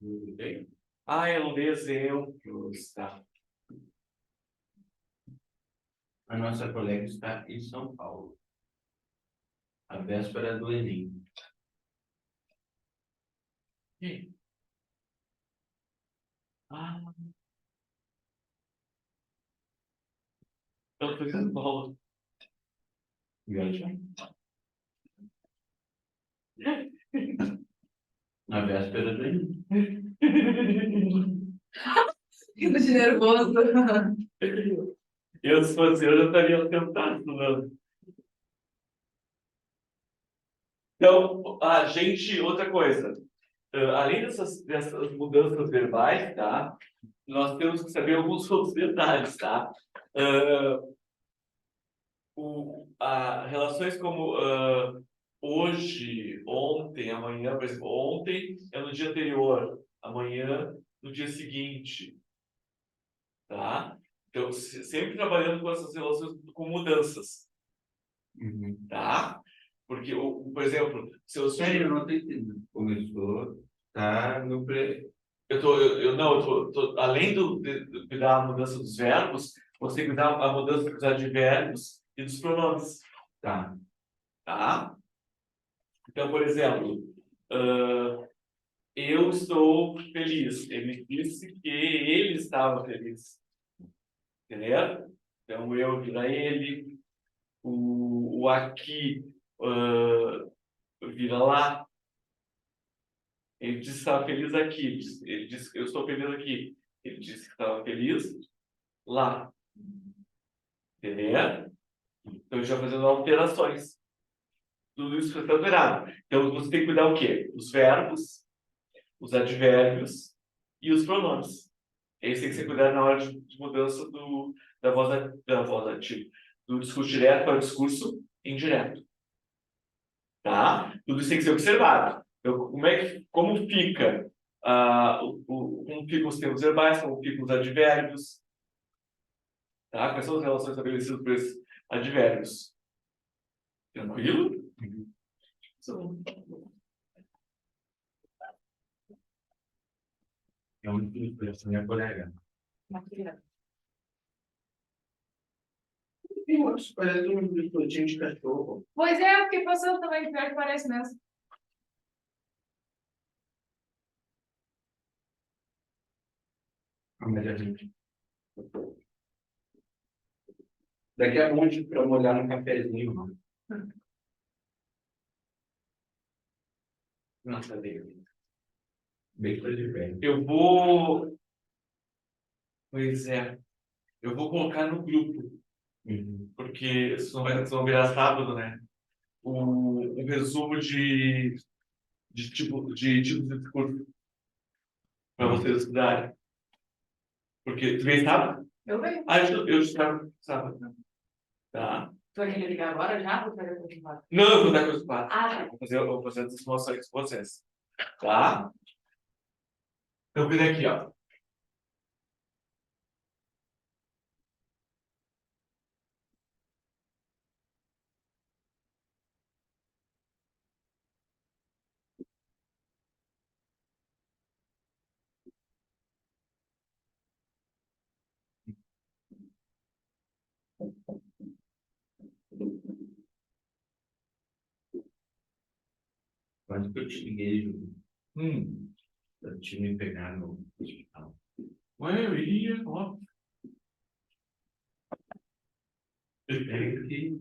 Tudo bem? Ah, eu dei exemplos, tá? A nossa colega está em São Paulo, à véspera do Enem. Ih. Ah, eu tô em São Paulo. Viajar. Na véspera do Enem. Fico de nervoso. Eu, se fosse eu, já estaria tentado estudando. Então, a gente, outra coisa, além dessas mudanças verbais, tá? Nós temos que saber alguns outros detalhes, tá? Ah, relações como hoje, ontem, amanhã, por exemplo, ontem é no dia anterior, amanhã no dia seguinte, tá? Então, sempre trabalhando com essas relações com mudanças, tá? Porque, por exemplo, se eu Sério, eu não estou entendendo. Começou, tá no pré. não, além de cuidar a mudança dos verbos, você tem que cuidar a mudança dos advérbios e dos pronomes, Tá. tá? Então, por exemplo, eu estou feliz. Ele disse que ele estava feliz. Entendeu? Então, eu vira ele, o aqui vira lá. Ele disse que estava feliz aqui. Ele disse que eu estou feliz aqui. Ele disse que estava feliz lá. Entendeu? Então, a gente vai fazendo alterações. Tudo isso foi alterado. Então, você tem que cuidar o quê? Os verbos, os advérbios e os pronomes. Esse tem que ser cuidado na hora de mudança da voz ativa. Do discurso direto para o discurso indireto. Tá? Tudo isso tem que ser observado. Então, como fica, como ficam os termos verbais, como ficam os advérbios, tá? Quais são as relações estabelecidas por esses advérbios? Tranquilo? É uma expressão, minha colega. Eu acho, parece um biscoitinho de cachorro. Pois é, porque passou também, pior que parece mesmo. Ah, mas a gente. Daqui a monte para molhar no cafezinho, mano. Nossa, bem coisa de velho. Eu vou. Pois é. Eu vou colocar no grupo, porque senão vai virar sábado, né? Um resumo de tipos de discurso para vocês estudarem. Porque tu vem sábado? Eu venho. Ah, eu estudava sábado, né? Tá. Tu vai querer ligar agora já? Ou tu vai continuar? Não, eu vou dar coisa quatro. Ah, tá. Eu vou fazer as informações com vocês. Tá? Então, cuida aqui, ó. Quando que eu te liguei, para te me pegar no hospital. Ué, eu iria, ó. Tem que.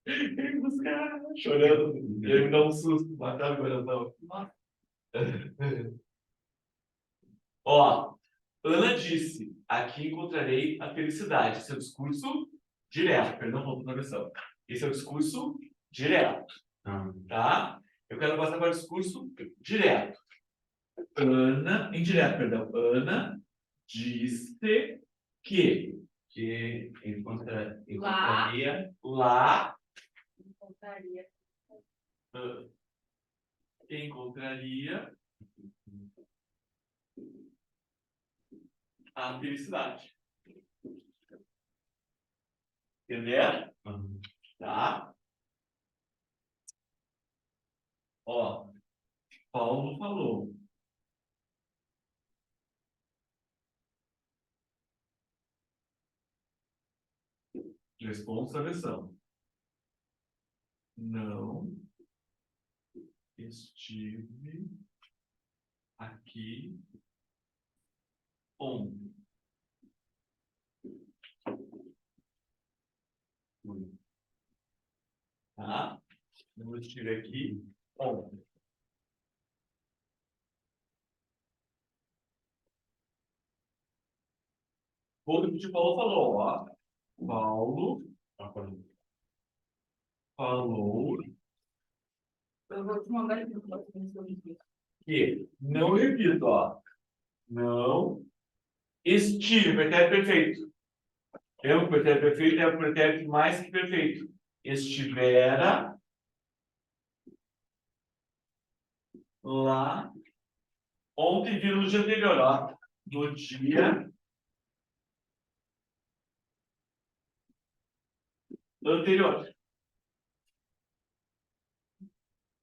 Vem buscar, chorando. Ele me dá um susto, matar o coração. Ó, Ana disse: aqui encontrarei a felicidade. Esse é o discurso direto, perdão, voltou na versão. Esse é o discurso direto, tá? Eu quero passar para o discurso direto. Ana, indireto, perdão. Ana disse que encontraria lá Encontraria. encontraria a felicidade. Entendeu? Tá? Ó, Paulo falou. Responsa versão. Não estive aqui ontem. Tá? Não estive aqui ontem. Vou repetir o que o Paulo falou, ó. Paulo falou Eu vou te mandar aqui no próximo vídeo. que, não repito, ó. Não estive, pretérito perfeito. O pretérito perfeito é o pretérito mais que perfeito. Estivera lá ontem, vira no dia anterior, ó. No dia anterior.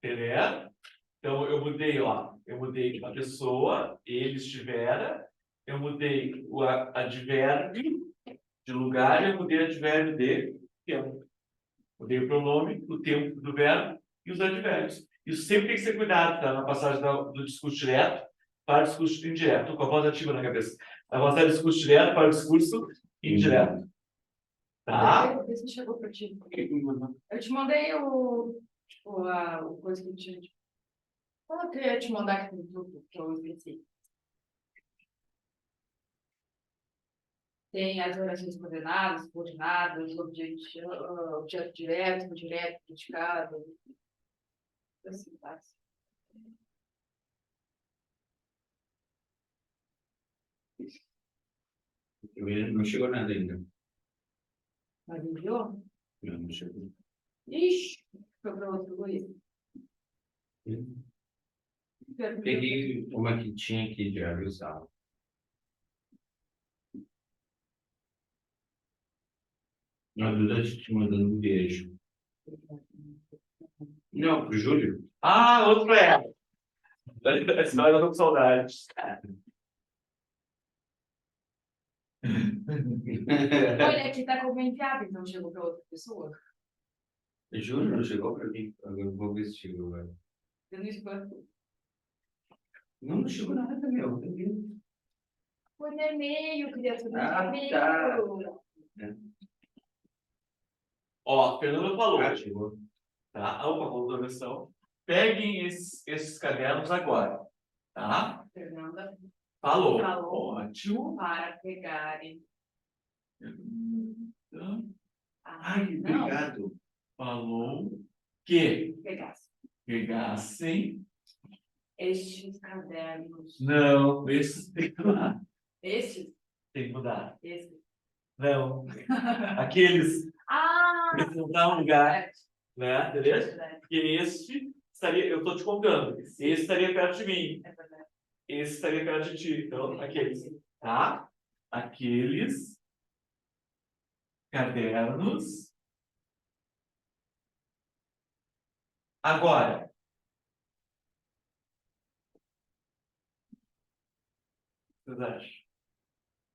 Beleza? Então, eu mudei, ó. Eu mudei a pessoa, ele estivera. Eu mudei o advérbio de lugar, eu mudei o advérbio de tempo. Mudei o pronome, o tempo do verbo e os advérbios. Isso sempre tem que ser cuidado, tá? Na passagem do discurso direto para o discurso indireto. Estou com a voz ativa na cabeça. Na passagem do discurso direto para o discurso indireto. Tá? Esse chegou para ti. Eu te mandei o coisa que eu tinha. Qual que eu ia te mandar aqui no grupo, que eu esqueci? Tem as orações coordenadas, subordinadas, objeto direto, indireto, predicado. Assim, tá? Não chegou nada ainda. Mas enviou? Não chegou. Ixi, foi para outro Luiz. Peguei uma que tinha aqui de avisar. A Duda te mandando um beijo. Não, pro Júlio. Ah, outro para ela. Senão eu tô com saudades. Olha, aqui tá como enviado, então chegou para outra pessoa. Júlio não chegou para mim. Agora eu vou ver se chegou agora. Eu não spam. Não chegou nada, meu. Foi no e-mail, criatura Ah, de e-mail. tá. Ó, Fernanda falou. Ah, chegou. Tá? Opa, voltou a versão. Peguem esses cadernos agora. Tá? Fernanda, Falou. Falou. Ótimo. para pegarem. Ai, não, obrigado. Falou que pegassem pegassem. estes cadernos. Não, esses tem que mudar. Estes? Tem que mudar. Esses. Não. Aqueles. Ah! Tem que mudar um lugar. É, Né? Beleza? verdade, Porque este estaria. Eu estou te contando. Esse estaria perto de mim. é verdade. Esse estaria perto de ti. Então, aqueles. Tá? Aqueles cadernos. Agora. Vocês acham?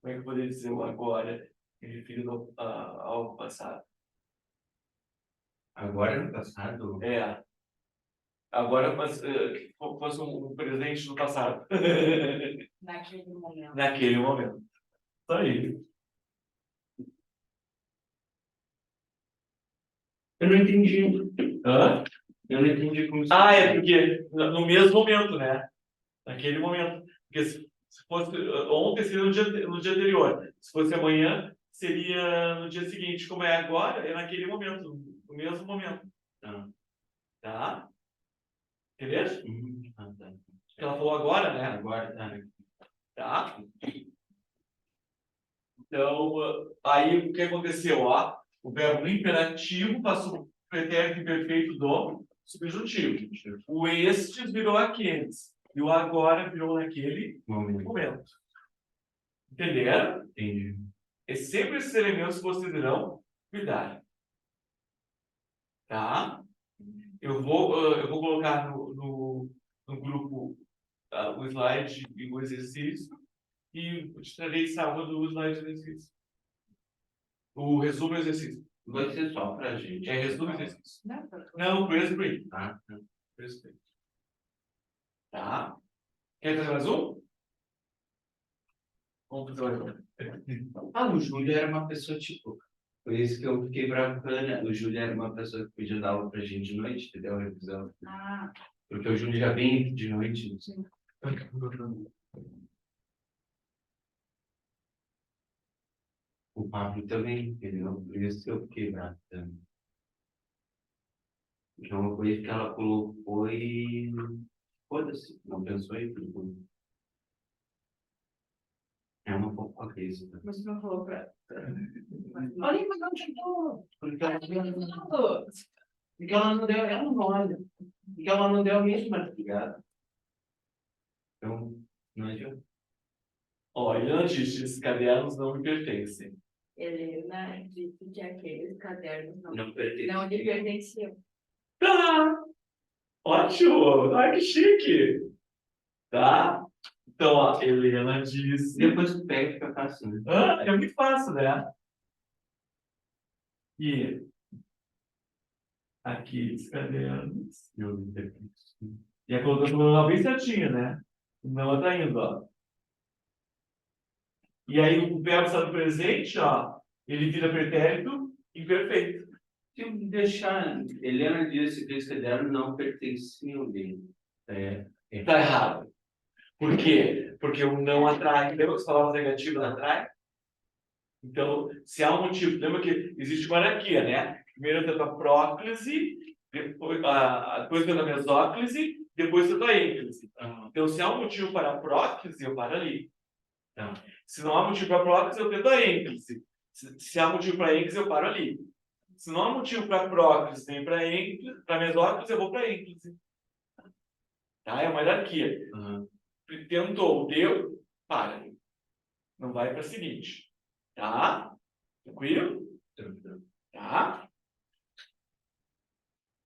Como é que eu poderia dizer o agora em referido ao passado? Agora no passado. É. Agora, mas que fosse um presente no passado. Naquele momento. Naquele momento. Isso aí. Eu não entendi. Hã? Eu não entendi como Ah, é porque no mesmo momento, né? Naquele momento. Porque se fosse ontem, seria no dia anterior. Se fosse amanhã, seria no dia seguinte. Como é agora, é naquele momento, no mesmo momento. Tá. Tá? Entendeu? Ah, tá. Porque ela falou agora, né? Agora tá. Tá? Então, aí o que aconteceu? Ó, o verbo imperativo passou o pretérito imperfeito do subjuntivo. O estes virou aqueles. E o agora virou naquele momento. Entenderam? Entendi. É sempre esses elementos que vocês irão cuidar. Tá? Eu vou colocar no grupo o slide e o exercício. E eu te trarei sábado o slide do exercício. O resumo do exercício. Vai ser só pra gente. É resumo e exercício. Não, Não, por exemplo, Tá? tá? Quer fazer mais um? Vamos fazer mais um. Ah, o Júlio era uma pessoa, tipo, por isso que eu fiquei bacana. O Júlio era uma pessoa que podia dar aula pra gente de noite, entendeu? Revisão. Ah, Porque o Júlio já vem de noite. sim. O Pablo também, entendeu? Por isso que eu fiquei bacana. Então, uma coisa que ela colocou e. Foda-se, não pensou em tudo. É uma fofoqueza. Tá? Mas não falou pra. Olha, mas não chegou. Porque ela Falou. não deu, ela não olha. Porque ela não deu a mesma, tá ligado? Então, não adianta. Olha, antes, esses cadernos não me pertencem. Helena disse que aqueles cadernos Não pertence. não lhe pertenciam. Tá! Ótimo! Ai, que chique! Tá? Então, ó, Helena disse. Depois que pega, fica fácil, né? É muito fácil, né? E aqui, os cadernos. Não pertence. E a colocação manual bem certinha, né? Não tá indo, ó. E aí, o verbo está no presente, ó, ele vira pretérito imperfeito. Se deixar, Helena disse que esse caderno não pertenciam dele. Tá errado. Por quê? Porque o não atrai. Lembra que as palavras negativas atraem? Então, se há um motivo, lembra que existe uma hierarquia, né? Primeiro eu tento a próclise, depois eu tento a mesóclise, depois eu tento a ênclise. Então, se há um motivo para a próclise, eu paro ali. Se não há motivo para a próclise, eu tento a ênclise. Se há motivo para a ênclise, eu paro ali. Se não há motivo para a próclise nem para a mesóclise, eu vou para a ênclise. Tá? É uma hierarquia. Tentou, deu, para. Não vai para a seguinte. Tá? Tranquilo? Tá?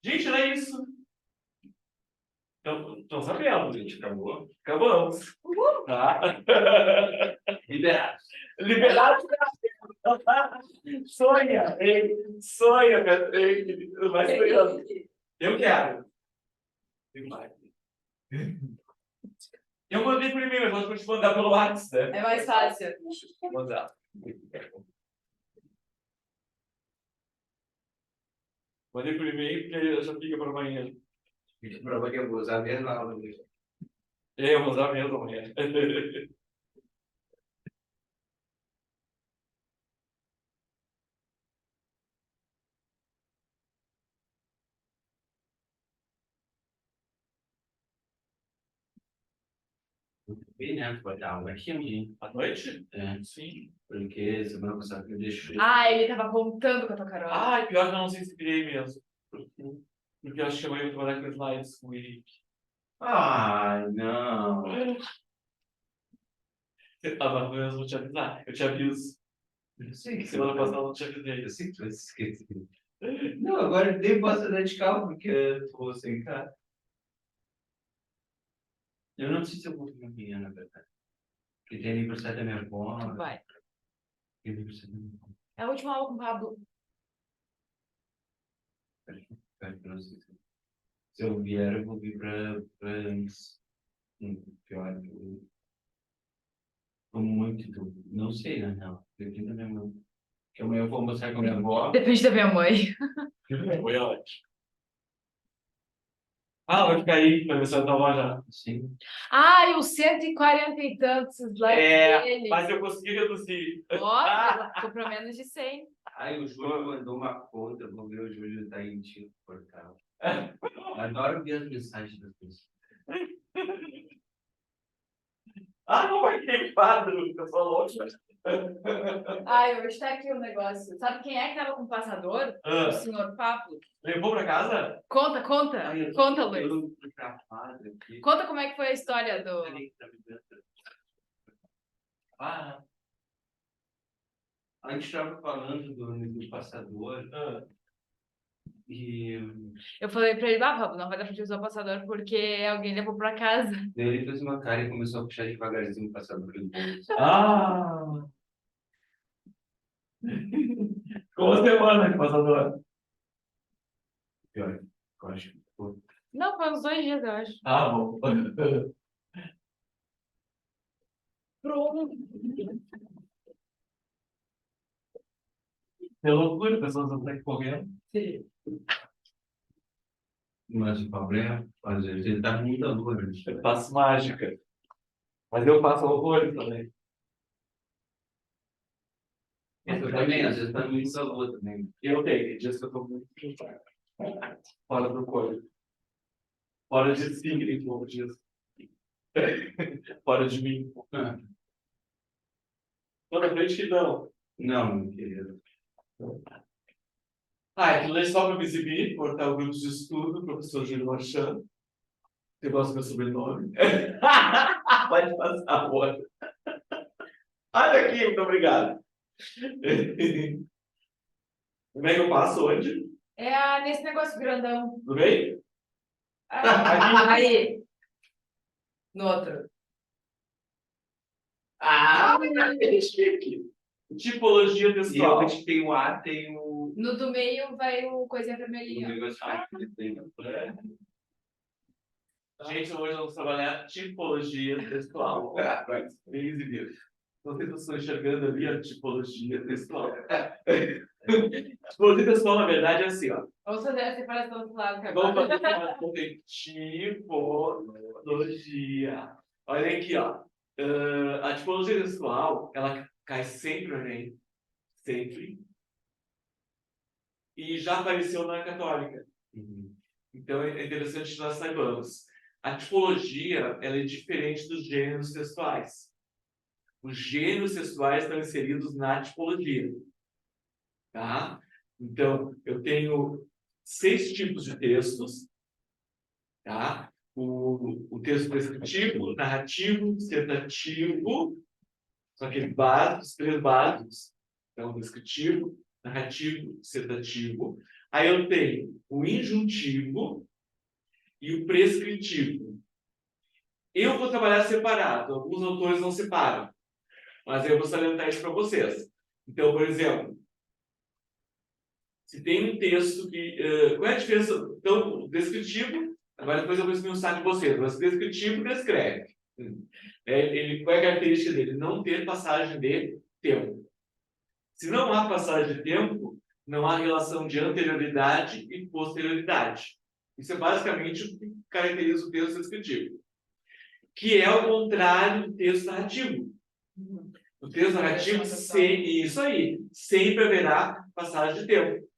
Gente, era isso. Então sabendo, gente. Acabou? Acabamos. Tá? Liberados. Liberados. Sonha, hein? Sonha, hein? Vai sonhando. Eu quero. Eu mandei por e-mail, mas vou te mandar pelo WhatsApp, né? É mais fácil. Vou mandar. Mandei por e-mail porque já fica para amanhã. Prova que eu vou usar a mesma aula. Eu vou usar mesmo amanhã. Bem, né? Pode dar aula aqui amanhã. À noite? É, Sim. porque semana passada eu deixei. Ah, ele tava contando com a tua Carol. Ah, pior que eu não sei se virei mesmo. Porque eu acho que eu ia trabalhar com slides com o Henrique. Ah, não. Ah, mas eu vou te avisar. Eu te aviso. Eu sei que Semana passada eu não te avisei. Eu sei que tu vai se esquecer. Não, agora nem posso andar de carro porque eu tô sem carro. Eu não sei se eu vou vir amanhã, na verdade. Porque tem aniversário da minha avó. Vai. Tem aniversário da minha avó. É a última aula com o Pablo. Não sei se eu vier, eu vou vir pra antes. Pior que eu. Tô muito. Não sei, na real. Depende da minha mãe. Porque amanhã eu vou almoçar com a minha avó. Depende da minha mãe. Foi ótimo. Ah, vai ficar aí, vai ver se eu tava já. Sim. Ai, os 140 e tantos likes dele. Mas eu consegui reduzir. Ó, ficou pra menos de 100. Aí o Júlio mandou uma conta, vou ver o Júlio tá em tio portal. Adoro ver as mensagens das pessoas. Ah, não vai queimado, eu sou louco. Ai, hoje tá aqui o negócio. Sabe quem é que tava com o passador? O senhor Pablo. Levou pra casa? Conta. Conta, Luiz. Eu não fui pra fada aqui. Conta como é que foi a história do... Ah, A gente estava falando do passador. E Eu falei pra ele, Pablo, não vai dar pra te usar o passador porque alguém levou pra casa. daí ele fez uma cara e começou a puxar devagarzinho o passador do bolso. ah. Como a semana que passou do ano? Pior, eu acho que Não, foi uns 2 dias, eu acho. Ah, bom. Pronto. É loucura, as pessoas não estão correndo. Sim. mas o problema, às vezes, ele tá mudando hoje. Eu faço mágica. Mas eu faço horrores também. Eu também, às vezes, tá muito salvo também. Eu tenho, tem dias que eu tô muito fora do corpo. Fora de si, como diz. Fora de mim. Toda frente que não. Não, meu querido. Aquilo é só para me exibir, cortar o grupo de estudo, professor Júlio Marchand. Você gosta do meu sobrenome? Pode passar, amor. Olha aqui, muito obrigado. Como é que eu passo hoje? Nesse negócio grandão. Tudo bem? Aí. No outro. Que chique. Tipologia E eu textual. acho que tem o A, tem o No do meio vai o coisinha vermelhinha. negócio que tem. Gente, hoje vamos trabalhar tipologia textual. Bem exibido. Não sei se vocês estão enxergando ali a tipologia textual. Tipologia textual, na verdade, é assim, ó. Vamos fazer a separação do lado que Vamos agora. fazer uma tipologia. Olha aqui, ó. A tipologia textual, ela cai sempre no Enem. Sempre. E já apareceu na Católica. Então, é interessante que nós saibamos. A tipologia, ela é diferente dos gêneros textuais. Os gêneros textuais estão inseridos na tipologia. Tá? Então, eu tenho 6 tipos de textos. Tá? O texto descritivo, narrativo, dissertativo, são aqueles básicos, 3 básicos. Então, descritivo, narrativo, dissertativo. Aí eu tenho o injuntivo e o prescritivo. Eu vou trabalhar separado. Alguns autores não separam. Mas eu vou salientar isso para vocês. Então, por exemplo, se tem um texto que... qual é a diferença? Então, o descritivo... Agora, depois eu vou esmiuçar de vocês. Mas o descritivo descreve. Qual é a característica dele? Não ter passagem de tempo. Se não há passagem de tempo, não há relação de anterioridade e posterioridade. Isso é basicamente o que caracteriza o texto descritivo. Que é o contrário do texto narrativo. O texto narrativo, isso aí, sempre haverá passagem de tempo.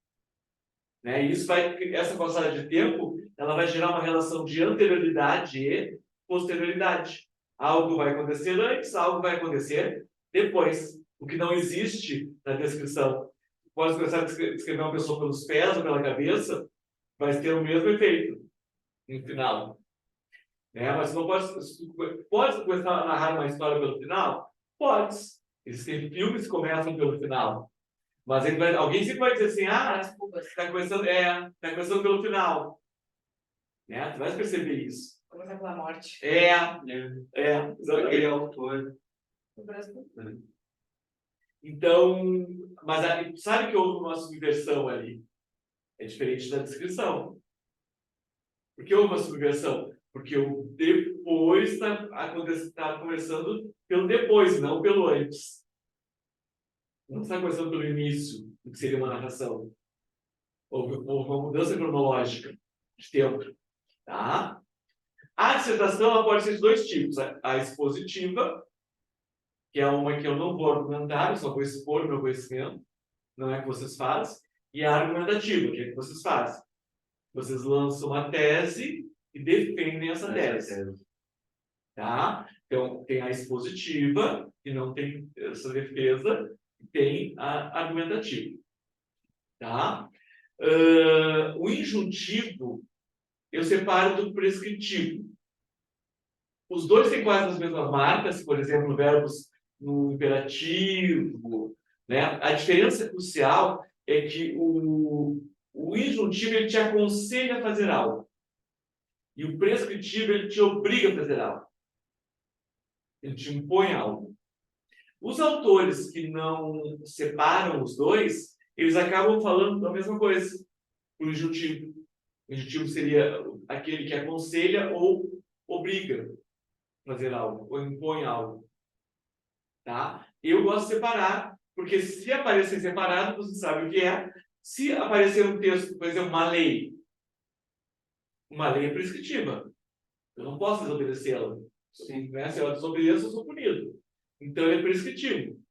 Né? Essa passagem de tempo, ela vai gerar uma relação de anterioridade e posterioridade. Algo vai acontecer antes, algo vai acontecer depois. O que não existe na descrição. Pode começar a descrever uma pessoa pelos pés ou pela cabeça, vai ter o mesmo efeito no final. Mas não pode começar a narrar uma história pelo final? Pode. Existem filmes que começam pelo final. Mas alguém sempre vai dizer assim, está começando pelo final. Tu vai perceber isso. Começar pela morte. Aquele autor. Então, mas sabe que houve uma subversão ali? É diferente da descrição. Por que houve uma subversão? Porque o depois está começando pelo depois, não pelo antes. Não está começando pelo início, do que seria uma narração. Houve uma mudança cronológica de tempo. Tá? A dissertação ela pode ser de 2 tipos. A expositiva, que é uma que eu não vou argumentar, eu só vou expor o meu conhecimento, não é que vocês fazem. E a argumentativa, que é que vocês fazem. Vocês lançam uma tese e defendem essa tese. Tá? Então, tem a expositiva, que não tem essa defesa, e tem a argumentativa. Tá? O injuntivo, eu separo do prescritivo. Os dois têm quase as mesmas marcas, por exemplo, verbos no imperativo. Né? A diferença crucial é que o injuntivo ele te aconselha a fazer algo. E o prescritivo ele te obriga a fazer algo. Ele te impõe algo. Os autores que não separam os dois, eles acabam falando a mesma coisa. O injuntivo. O injuntivo seria aquele que aconselha ou obriga a fazer algo, ou impõe algo. Tá? Eu gosto de separar, porque se aparecer separado, você sabe o que é. Se aparecer um texto, por exemplo, uma lei é prescritiva. Eu não posso desobedecê-la. Né? Se eu desobedeço, eu sou punido. Então, é prescritivo.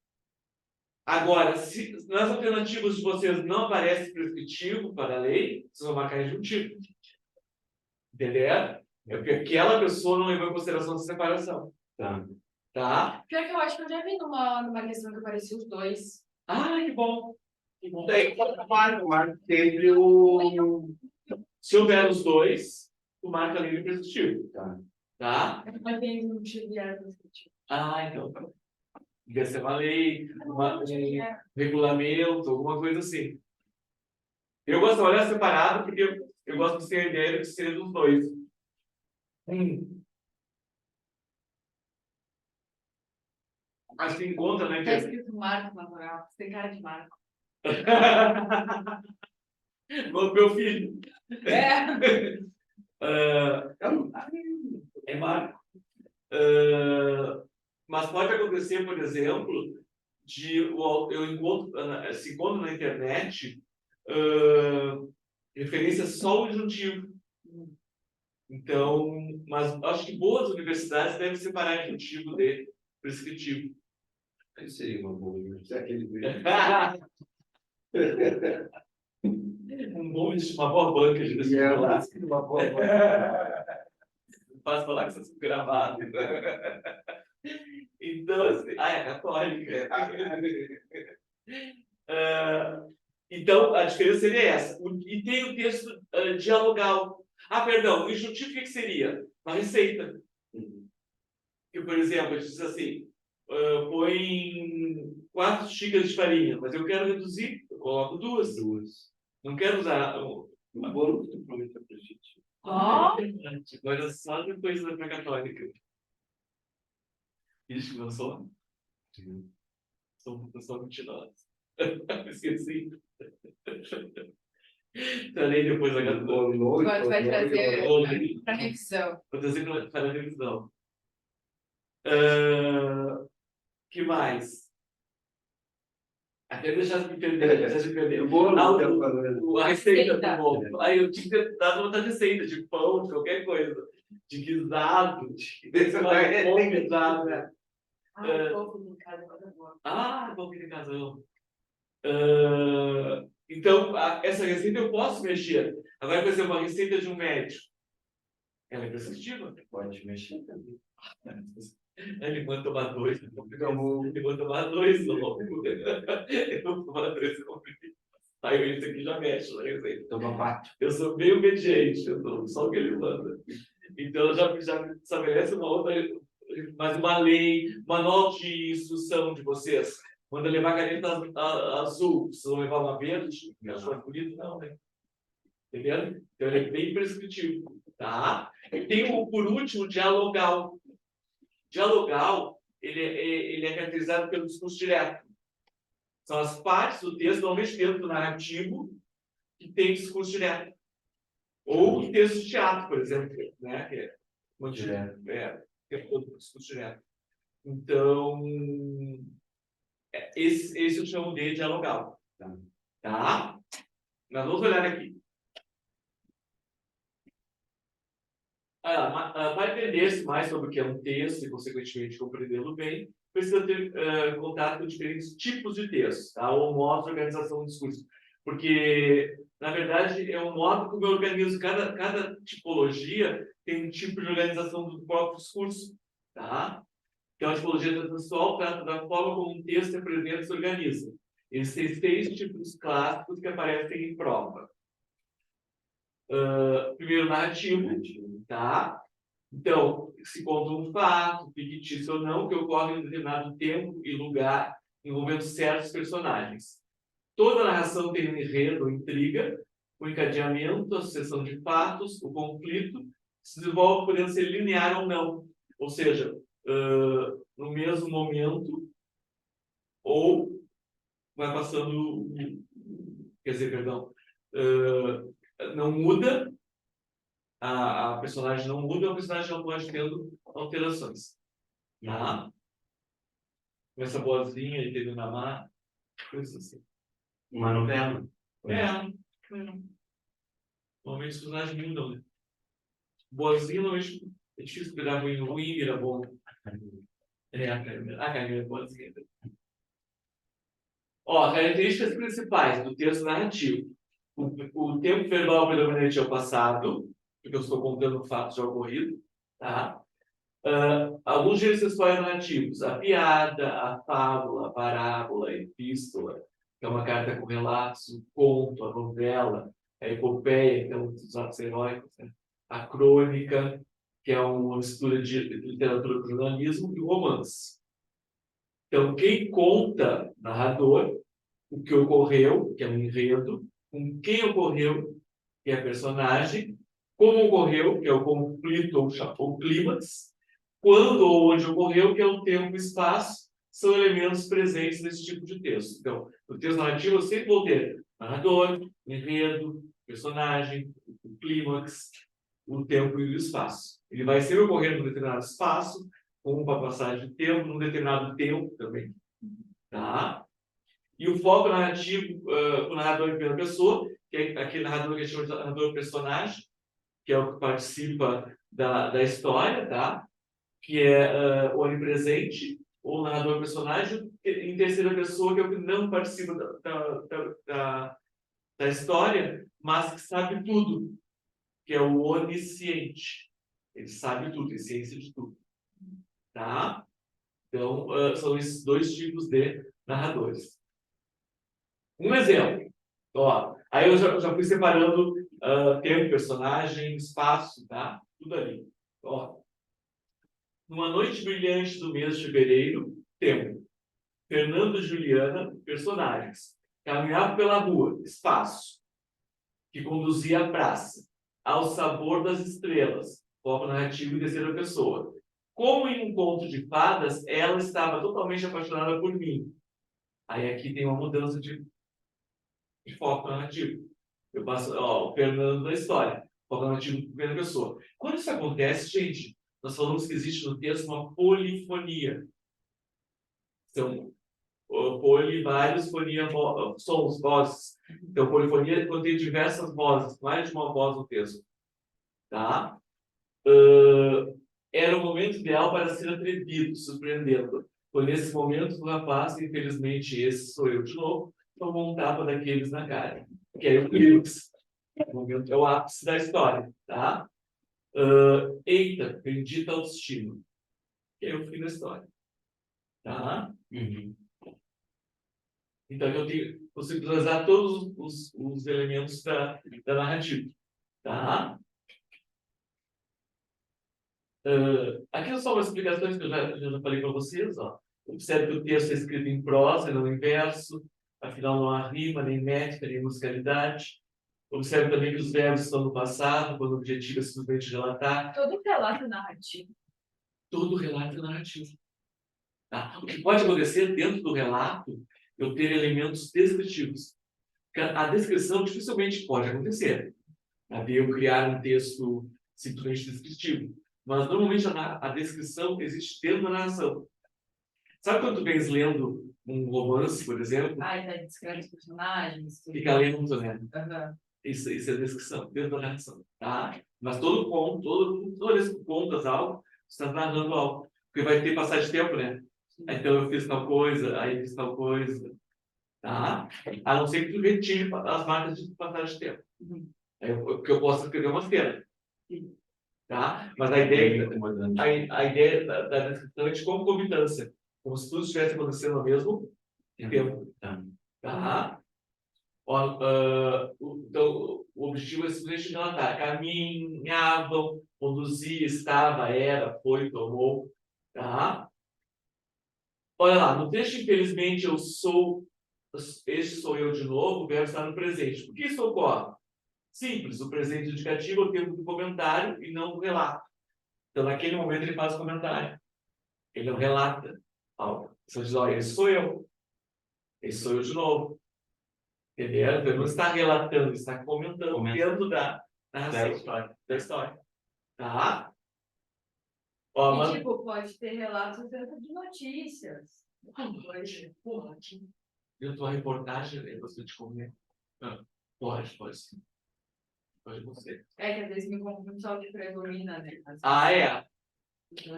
Agora, se nas alternativas de vocês não aparece prescritivo para a lei, vocês vão marcar injuntivo. Entenderam? É porque aquela pessoa não levou em consideração essa separação. Tá. Tá? Pior que eu acho que eu já vi numa questão que aparecia os dois. Ah, que bom. Que bom. Daí, marca sempre o... Se houver os dois, tu marca a lei prescritivo. Tá. Tá? Mas tem um tipo de área prescritiva. Ah, então. Devia ser uma lei, um É. regulamento, alguma coisa assim. Eu gosto de olhar separado porque eu gosto de ter a ideia de que seria dos dois. Acho que encontra, né? Tá escrito Marco na moral. Você tem cara de Marco. Igual meu filho. É. Ah, é Marco. Mas pode acontecer, por exemplo, eu encontro, se encontro na internet referência só ao injuntivo. Então, mas acho que boas universidades devem separar injuntivo de prescritivo. Isso seria uma boa, né? Se aquele Uma boa banca de vestibular. uma boa banca. Faz falar que vocês gravados. Então, assim, é católica. Então, a diferença seria essa. E tem o texto dialogal. Ah, perdão, o injuntivo o que seria? Uma receita. Que, por exemplo, diz assim, põe 4 xícaras de farinha, mas eu quero reduzir, eu coloco 2. Não quero usar Um bolo que tu prometeu pra gente. Agora só depois da católica. Ixi, não sou. Sou mentirosa. Esqueci. Trarei depois a católica. Agora tu vai trazer para revisão. Vou trazer para a revisão. Que mais? Até deixar de me perder. Já se perdeu. A receita do bolo. Aí eu tinha que ter dado outra receita, de pão, de qualquer coisa. De guisado. Guisado, né? Pouco em casa, coisa boa. Pouco de casão. Então, essa receita eu posso mexer. Agora, por exemplo, a receita de um médico. Ela é prescritiva? Pode mexer também. Ele manda tomar 2. Ele manda tomar 2, louco. Eu vou tomar 2. Aí esse aqui já mexe na receita. Toma 4. Eu sou bem obediente, eu dou só o que ele manda. Então, já estabelece uma outra, mas uma lei, manual de instrução de vocês. Manda levar caneta azul, vocês vão levar uma verde, que acho mais bonito, não, né? Entendeu? Então, ele é bem prescritivo, tá? E tem, por último, o dialogal. Dialogal, ele é caracterizado pelo discurso direto. São as partes do texto, normalmente dentro do narrativo, que tem discurso direto. Ou texto de teatro, por exemplo, né? Que é todo discurso direto. Então, esse eu chamo de dialogal. Tá? Nós vamos olhar aqui. Para entender mais sobre o que é um texto e, consequentemente, compreendê-lo bem, precisa ter contato com diferentes tipos de textos, tá? Ou modos de organização do discurso. Porque, na verdade, é um modo como eu organizo. Cada tipologia tem um tipo de organização do próprio discurso. Tá? Então, a tipologia textual trata da forma como um texto apresenta e se organiza. Eles têm 6 tipos clássicos que aparecem em prova. Primeiro, narrativo. Tá? Então, se conta um fato, fictício ou não, que ocorre em um determinado tempo e lugar, envolvendo certos personagens. Toda narração tem um enredo, intriga, o encadeamento, a sucessão de fatos, o conflito, se desenvolve podendo ser linear ou não. Ou seja, no mesmo momento, ou vai passando quer dizer, perdão, não muda, a personagem não muda, a personagem não pode tendo alterações. Tá? Começa boazinha, ele teve na má, coisas assim. Uma novela. Normalmente os personagens mudam, né? Boazinha, normalmente é difícil virar ruim, ruim vira bom. A Carmen é boazinha. Ó, características principais do texto narrativo. O tempo verbal predominante é o passado, porque eu estou contando um fato já ocorrido, tá? Alguns gêneros textuais narrativos, a piada, a fábula, a parábola, a epístola, que é uma carta com relatos, o conto, a novela, a epopeia, que é um dos atos heróicos, né? A crônica, que é uma mistura de literatura com jornalismo, e o romance. Então, quem conta, narrador, o que ocorreu, que é um enredo, com quem ocorreu, que é a personagem, como ocorreu, que é o conflito ou clímax, quando ou onde ocorreu, que é o tempo e espaço, são elementos presentes nesse tipo de texto. Então, no texto narrativo, eu sempre vou ter narrador, enredo, personagem, o clímax, o tempo e o espaço. Ele vai sempre ocorrer num determinado espaço, com uma passagem de tempo, num determinado tempo também. Tá? E o foco narrativo, o narrador em primeira pessoa, que é aquele narrador que a gente chama de narrador personagem, que é o que participa da história, tá? Que é o onipresente, ou narrador personagem, em terceira pessoa, que é o que não participa da história, mas que sabe tudo, que é o onisciente. Ele sabe tudo, tem ciência de tudo. Tá? Então, são esses dois tipos de narradores. Um exemplo. Ó, aí eu já fui separando tempo, personagem, espaço, tá? Tudo ali. Ó, numa noite brilhante do mês de fevereiro, tempo. Fernando e Juliana, personagens. Caminhava pela rua, espaço. Que conduzia à praça. Ao sabor das estrelas. Foco narrativo em terceira pessoa. Como em um conto de fadas, ela estava totalmente apaixonada por mim. Aí aqui tem uma mudança de foco narrativo. Eu passo, ó, o Fernando da história, foco narrativo em primeira pessoa. Quando isso acontece, gente, nós falamos que existe no texto uma polifonia. São vários, fonia, sons, vozes. Então, polifonia contém diversas vozes, mais de uma voz no texto. Tá? Era o momento ideal para ser atrevido, surpreendendo. Foi nesse momento que o rapaz, infelizmente esse sou eu de novo, tomou um tapa daqueles na cara. Que é o clímax. O momento é o ápice da história. Tá? Eita, bendita autoestima. Que é o fim da história. Tá? Uhum. Então, eu consigo usar todos os elementos da narrativa. Tá? Aqui são as explicações que eu já falei para vocês. Ó. Observe que o texto é escrito em prosa, não em verso. Afinal, não há rima, nem métrica, nem musicalidade. Observe também que os verbos estão no passado, quando o objetivo é simplesmente relatar. Todo relato narrativo. Todo relato é narrativo. Tá? O que pode acontecer dentro do relato, eu ter elementos descritivos. A descrição dificilmente pode acontecer. Eu criar um texto simplesmente descritivo. Mas, normalmente, a descrição existe dentro da narração. Sabe quando tu vens lendo um romance, por exemplo? Tá, descreve os personagens. Fica lendo, né? Uhum. Isso é descrição, dentro da narração. Tá? Mas todo conto, toda vez que tu contas algo, você está narrando algo. Porque vai ter passagem de tempo, né? Então, eu fiz tal coisa, aí eu fiz tal coisa. Tá? A não ser que tu retire as marcas de passagem de tempo. Porque eu posso escrever uma cena. Tá? Mas a ideia da descrição é de concomitância. Como se tudo estivesse acontecendo ao mesmo tempo. Tá? Ó, então, o objetivo é simplesmente relatar. Caminhavam, conduzia, estava, era, foi, tomou. Tá? Olha lá, no texto, infelizmente, eu sou, este sou eu de novo, o verbo está no presente. Por que isso ocorre? Simples, o presente indicativo é o tempo do comentário e não do relato. Então, naquele momento, ele faz o comentário. Ele não relata algo. Você diz, olha, esse sou eu. Esse sou eu de novo. Entendeu? Então, não está relatando, está comentando Comenta. dentro da narração Da história. da história. Tá? Ó, E, mas... tipo, pode ter relatos dentro de notícias. Pode. Dentro da reportagem, eu gostaria de comer. Pode sim. Pode você. É que às vezes me confunde só o que predomina, né? É.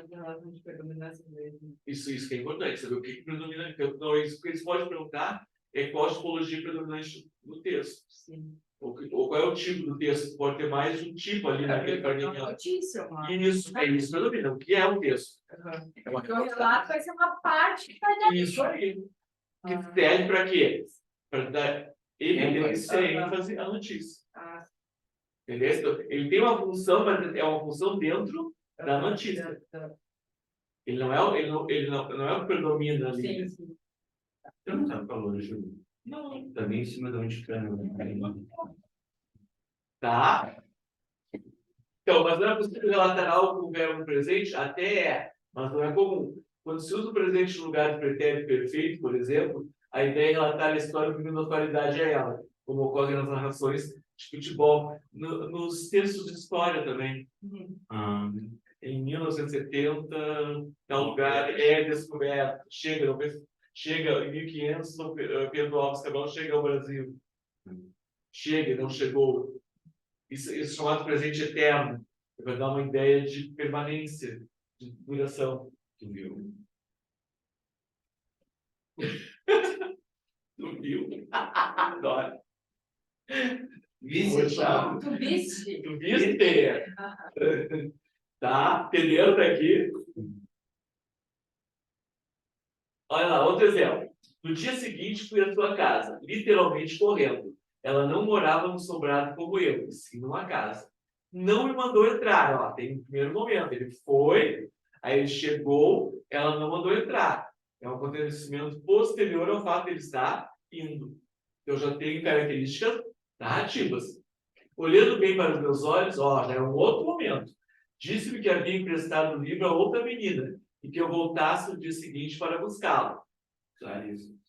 Relação de predominância mesmo. Isso que é importante, saber o que predomina. Então, isso que eles podem perguntar é qual a tipologia predominante no texto. Sim. Ou qual é o tipo do texto. Pode ter mais de um tipo ali naquele É uma caminho. notícia, uma... Isso que predomina. O que é o texto? Uhum. É uma Porque o relato vai ser uma parte que vai dar. Isso aí. Que serve para quê? Para dar evidência e ênfase à notícia. Ah, Entendeu? Então, ele tem uma função, mas é uma função dentro da notícia. Ele não é o que predomina ali. sim, sim. Eu não estava falando, Júlio. Não. Também em cima de onde fica. Tá? Então, mas não é possível relatar algo com o verbo presente? Até é, mas não é comum. Quando se usa o presente no lugar de pretérito perfeito, por exemplo, a ideia é relatar a história dando atualidade a ela, como ocorre nas narrações de futebol, nos textos de história também. Em 1970, tal lugar é descoberto, chega em 1500, Pedro Alves Cabral chega ao Brasil. Chega, não chegou. Isso é chamado presente eterno. Vai dar uma ideia de permanência, de duração. Tu viu? Tu viu? Adoro. Visitado. Tu viste? Tu viste? Tá? Entendeu daqui? Olha lá, outro exemplo. No dia seguinte, fui à sua casa, literalmente correndo. Ela não morava no sobrado como eu, e sim numa casa. Não me mandou entrar. Ó, tem um primeiro momento. Ele foi, aí ele chegou, ela não mandou entrar. É um acontecimento posterior ao fato de ele estar indo. Eu já tenho características narrativas. Olhando bem para os meus olhos, ó, já é um outro momento. Disse-me que havia emprestado o livro a outra menina e que eu voltasse no dia seguinte para buscá-lo. Claríssimo.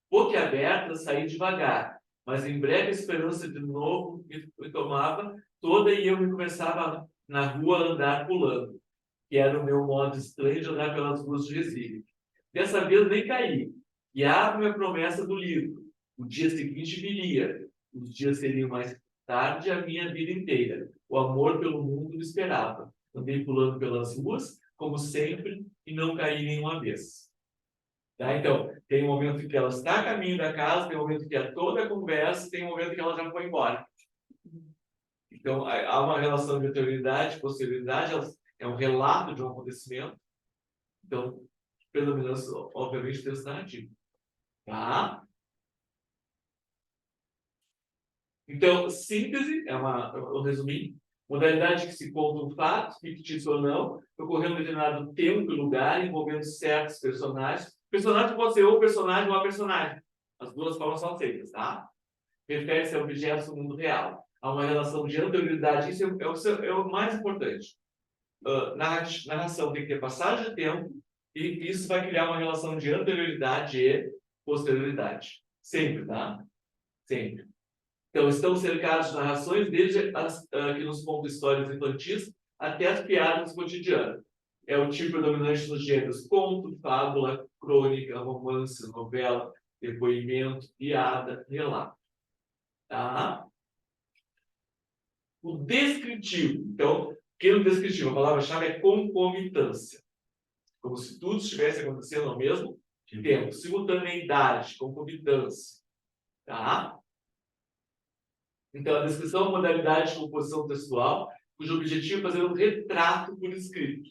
Boquiaberta, saí devagar, mas em breve a esperança de novo me tomava toda e eu me começava na rua a andar pulando, que era o meu modo estranho de andar pelas ruas de Resílio. Dessa vez nem caí. E abro a promessa do livro. O dia seguinte viria. Os dias seriam mais tarde a minha vida inteira. O amor pelo mundo me esperava. Andei pulando pelas ruas, como sempre, e não caí nenhuma vez. Tá? Então, tem um momento que ela está a caminho da casa, tem um momento que é toda a conversa, tem um momento que ela já foi embora. Então, há uma relação de anterioridade, posterioridade, é um relato de um acontecimento. Então, predominância, obviamente, texto narrativo. Tá? Então, síntese, eu resumi, modalidade que se conta um fato, fictício ou não, ocorrendo em determinado tempo e lugar, envolvendo certos personagens. Personagem pode ser ou personagem ou a personagem. As duas formas são aceitas, tá? Refere-se a objetos do mundo real. Há uma relação de anterioridade, isso é o mais importante. Narração tem que ter passagem de tempo, e isso vai criar uma relação de anterioridade e posterioridade. Sempre, tá? Sempre. Então, estamos cercados de narrações, desde as que nos contam histórias infantis até as piadas cotidianas. É o tipo predominante nos gêneros conto, fábula, crônica, romance, novela, depoimento, piada, relato. Tá? O descritivo. Então, que no descritivo, a palavra-chave é concomitância. Como se tudo estivesse acontecendo ao mesmo tempo. Simultaneidade, concomitância. Tá? Então, a descrição é uma modalidade de composição textual, cujo objetivo é fazer um retrato por escrito.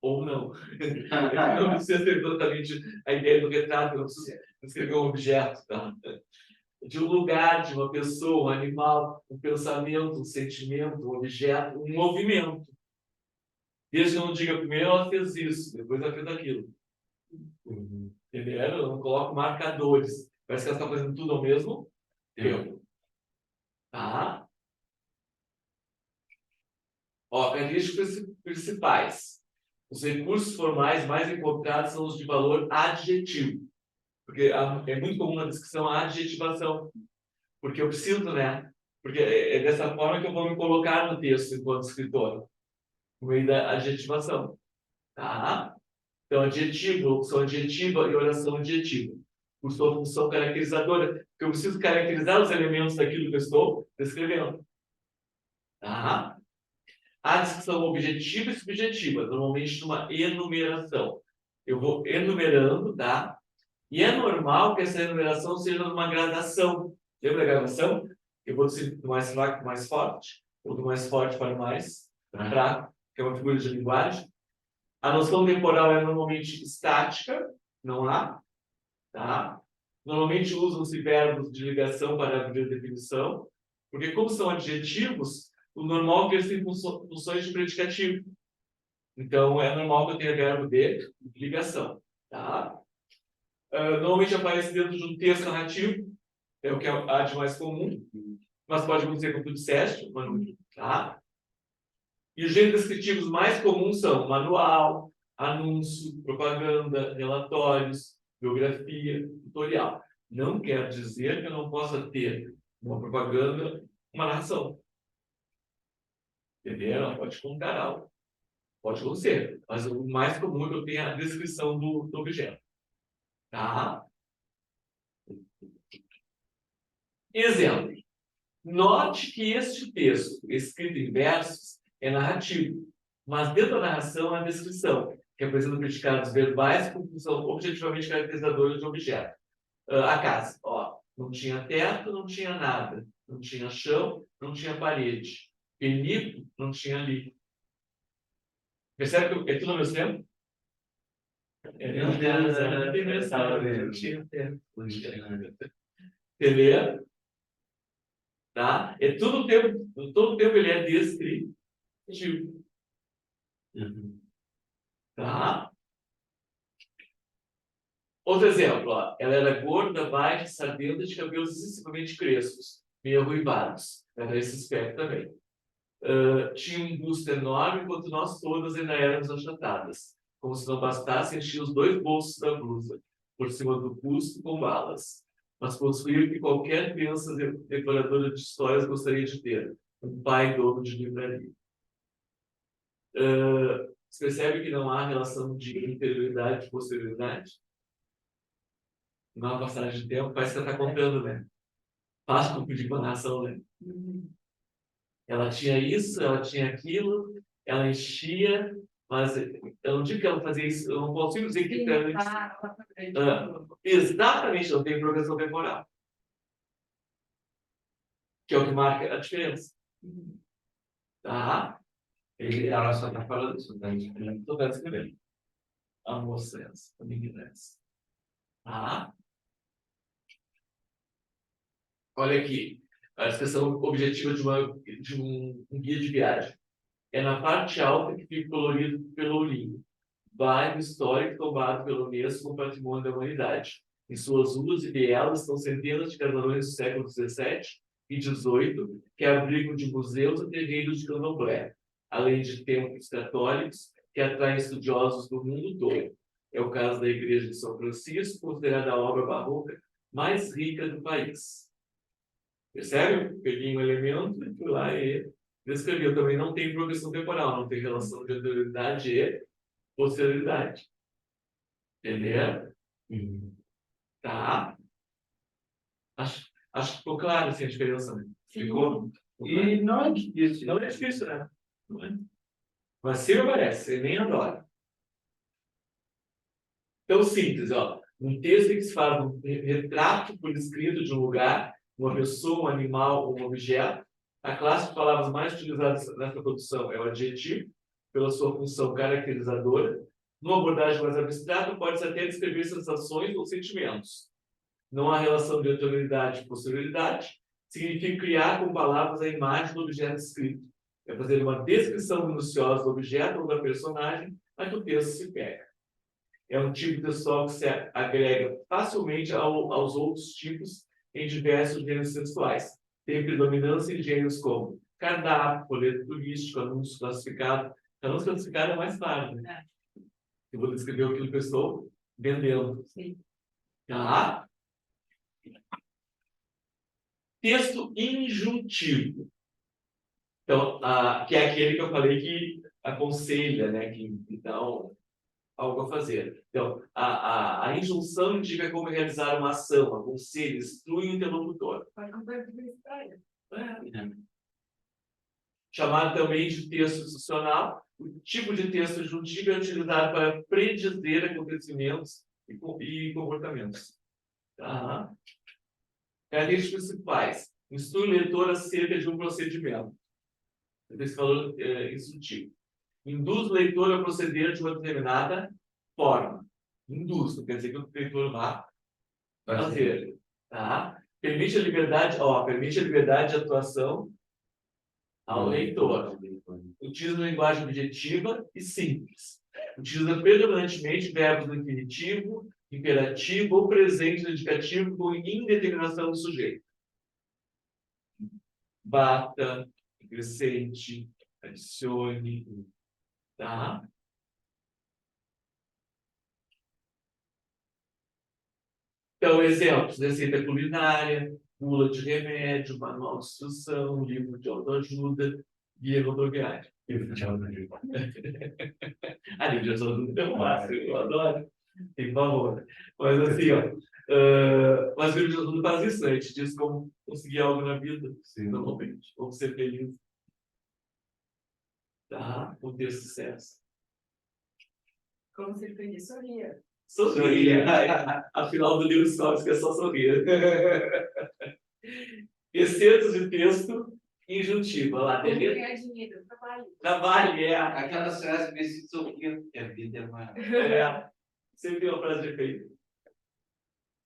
Ou não. Não precisa ter exatamente a ideia do retrato, não precisa escrever um objeto. Tá? De um lugar, de uma pessoa, um animal, um pensamento, um sentimento, um objeto, um movimento. Desde que eu não diga primeiro, ela fez isso, depois ela fez aquilo. Entendeu? Eu não coloco marcadores. Parece que ela está fazendo tudo ao mesmo tempo. Tá? Ó, características principais. Os recursos formais mais encontrados são os de valor adjetivo. Porque é muito comum na descrição a adjetivação. Porque eu preciso, né? Porque é dessa forma que eu vou me colocar no texto enquanto escritor, por meio da adjetivação. Tá? Então, adjetivo, locução adjetiva e oração adjetiva. Por sua função caracterizadora, porque eu preciso caracterizar os elementos daquilo que eu estou descrevendo. Tá? A descrição objetiva e subjetiva, normalmente numa enumeração. Eu vou enumerando, tá? E é normal que essa enumeração seja numa gradação. Lembra da gradação? Eu vou dizer do mais fraco para o mais forte, ou do mais forte para o mais fraco, que é uma figura de linguagem. A noção temporal é normalmente estática, não há, tá? Normalmente usam-se verbos de ligação para abrir definição, porque como são adjetivos, o normal é que eles têm funções de predicativo. Então, é normal que eu tenha verbo de ligação, tá? Normalmente aparece dentro de um texto narrativo, é o que há de mais comum, mas pode acontecer como tu disseste, tá? E os gêneros descritivos mais comuns são manual, anúncio, propaganda, relatórios, biografia, tutorial. Não quer dizer que eu não possa ter uma propaganda, uma narração. Entendeu? Ela pode contar algo. Pode acontecer, mas o mais comum é que eu tenha a descrição do objeto. Tá? Exemplo. Note que este texto, escrito em versos, é narrativo, mas dentro da narração há a descrição, que apresenta predicados verbais com função objetivamente caracterizadora de objeto. A casa, ó, não tinha teto, não tinha nada, não tinha chão, não tinha parede, penico, não tinha ali. Percebe que é tudo ao mesmo tempo? Entendeu? Tá? É todo tempo ele é descritivo. Tá? Outro exemplo, ó. Ela era gorda, baixa, sabenda, de cabelos excessivamente crespos, meio arruivados. Era esse aspecto também. Tinha um busto enorme, enquanto nós todas ainda éramos achatadas. Como se não bastasse, enchia os 2 bolsos da blusa, por cima do busto, com balas. Mas possuía o que qualquer criança decoradora de histórias gostaria de ter: um pai dono de livraria. Você percebe que não há relação de interioridade e posterioridade? Não há passagem de tempo, parece que ela está contando, né? Faz com pedir uma narração, né? Ela tinha isso, ela tinha aquilo, ela enchia, mas eu não digo que ela fazia isso, eu não consigo dizer que ela exatamente, não tem progressão temporal. Que é o que marca a diferença. Tá? Ela só está falando isso, está escrevendo. Estou escrevendo. A moça essa, a menina essa. Tá? Olha aqui, a descrição objetiva de um guia de viagem. É na parte alta que fica colorido pelo Olinho, bairro histórico tomado pelo Unesco como patrimônio da humanidade. Em suas ruas e vielas estão centenas de casarões do século XVII e XVIII que abrigam de museus a terreiros de candomblé, além de templos católicos que atraem estudiosos do mundo todo. É o caso da Igreja de São Francisco, considerada a obra barroca mais rica do país. Percebe? Peguei um elemento e fui lá e descrevi. Também não tem progressão temporal, não tem relação de anterioridade e posterioridade. Entendeu? Tá? Acho que ficou claro assim, a diferença, né? Ficou? E não é difícil. Não é difícil, né? Não é? Mas se parece, você nem adora. Então, síntese, ó. Um texto em que se fala um retrato por escrito de um lugar, uma pessoa, um animal ou um objeto. A classe de palavras mais utilizadas nessa produção é o adjetivo, pela sua função caracterizadora. Numa abordagem mais abstrata, pode-se até descrever sensações ou sentimentos. Não há relação de anterioridade e posterioridade. Significa criar com palavras a imagem do objeto escrito. É fazer uma descrição minuciosa do objeto ou da personagem a que o texto se pega. É um tipo textual que se agrega facilmente aos outros tipos em diversos gêneros textuais. Tem predominância em gêneros como cardápio, folheto turístico, anúncio classificado. Anúncio classificado é mais claro, né? Eu vou descrever aquilo que eu estou vendendo. Sim. Tá? Texto injuntivo. Então, que é aquele que eu falei que aconselha, né? Que, então, algo a fazer. Então, a injunção indica como realizar uma ação, aconselha, instrui o interlocutor. Pode converter isso para ele. Chamado também de texto institucional, o tipo de texto injuntivo é utilizado para predizer acontecimentos e comportamentos. Tá? Características principais. Instrui o leitor acerca de um procedimento. Esse valor instrutivo. Induz o leitor a proceder de uma determinada forma. Induz, não quer dizer que o leitor vá fazer. Tá? Permite a liberdade de atuação ao leitor. Utiliza uma linguagem objetiva e simples. Utiliza predominantemente verbos no infinitivo, imperativo ou presente no indicativo com indeterminação do sujeito. Bata, acrescente, adicione, tá? Então, exemplos: receita culinária, bula de remédio, manual de instrução, livro de autoajuda, guia rodoviária. Livro de autoajuda. Livro de autoajuda é um máximo, eu adoro. Tem favor. Mas assim, ó, mas o livro de autoajuda faz isso, né? A gente diz como conseguir algo na vida, normalmente, como ser feliz. Tá? O texto sucesso. Como se feliz, sorria. Sorria. Afinal do livro descobre que é só sorrir. Excertos de texto injuntivo. Olha lá, Como ganhar dinheiro, trabalho. Trabalhe, Aquela frase que se sorria, que a vida é uma... Sempre tem uma frase de efeito.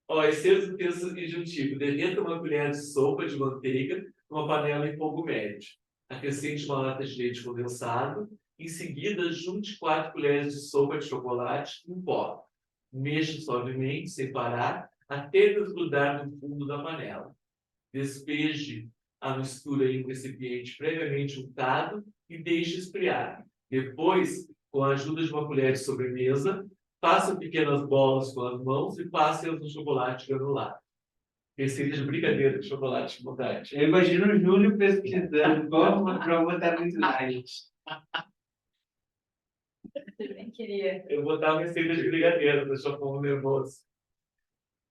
Ó, excertos de texto injuntivo. Derreta uma colher de sopa de manteiga numa panela em fogo médio. Acrescente uma lata de leite condensado. Em seguida, junte 4 colheres de sopa de chocolate em pó. Mexa suavemente, sem parar, até desgrudar no fundo da panela. Despeje a mistura em um recipiente previamente untado e deixe esfriar. Depois, com a ajuda de uma colher de sobremesa, faça pequenas bolas com as mãos e passe-as no chocolate granulado. Receita de brincadeira de chocolate de vontade. Eu imagino o Júlio pesquisando como para botar no slide. Eu nem queria. Eu vou dar uma receita de brigadeiro, deixa eu pôr nervoso.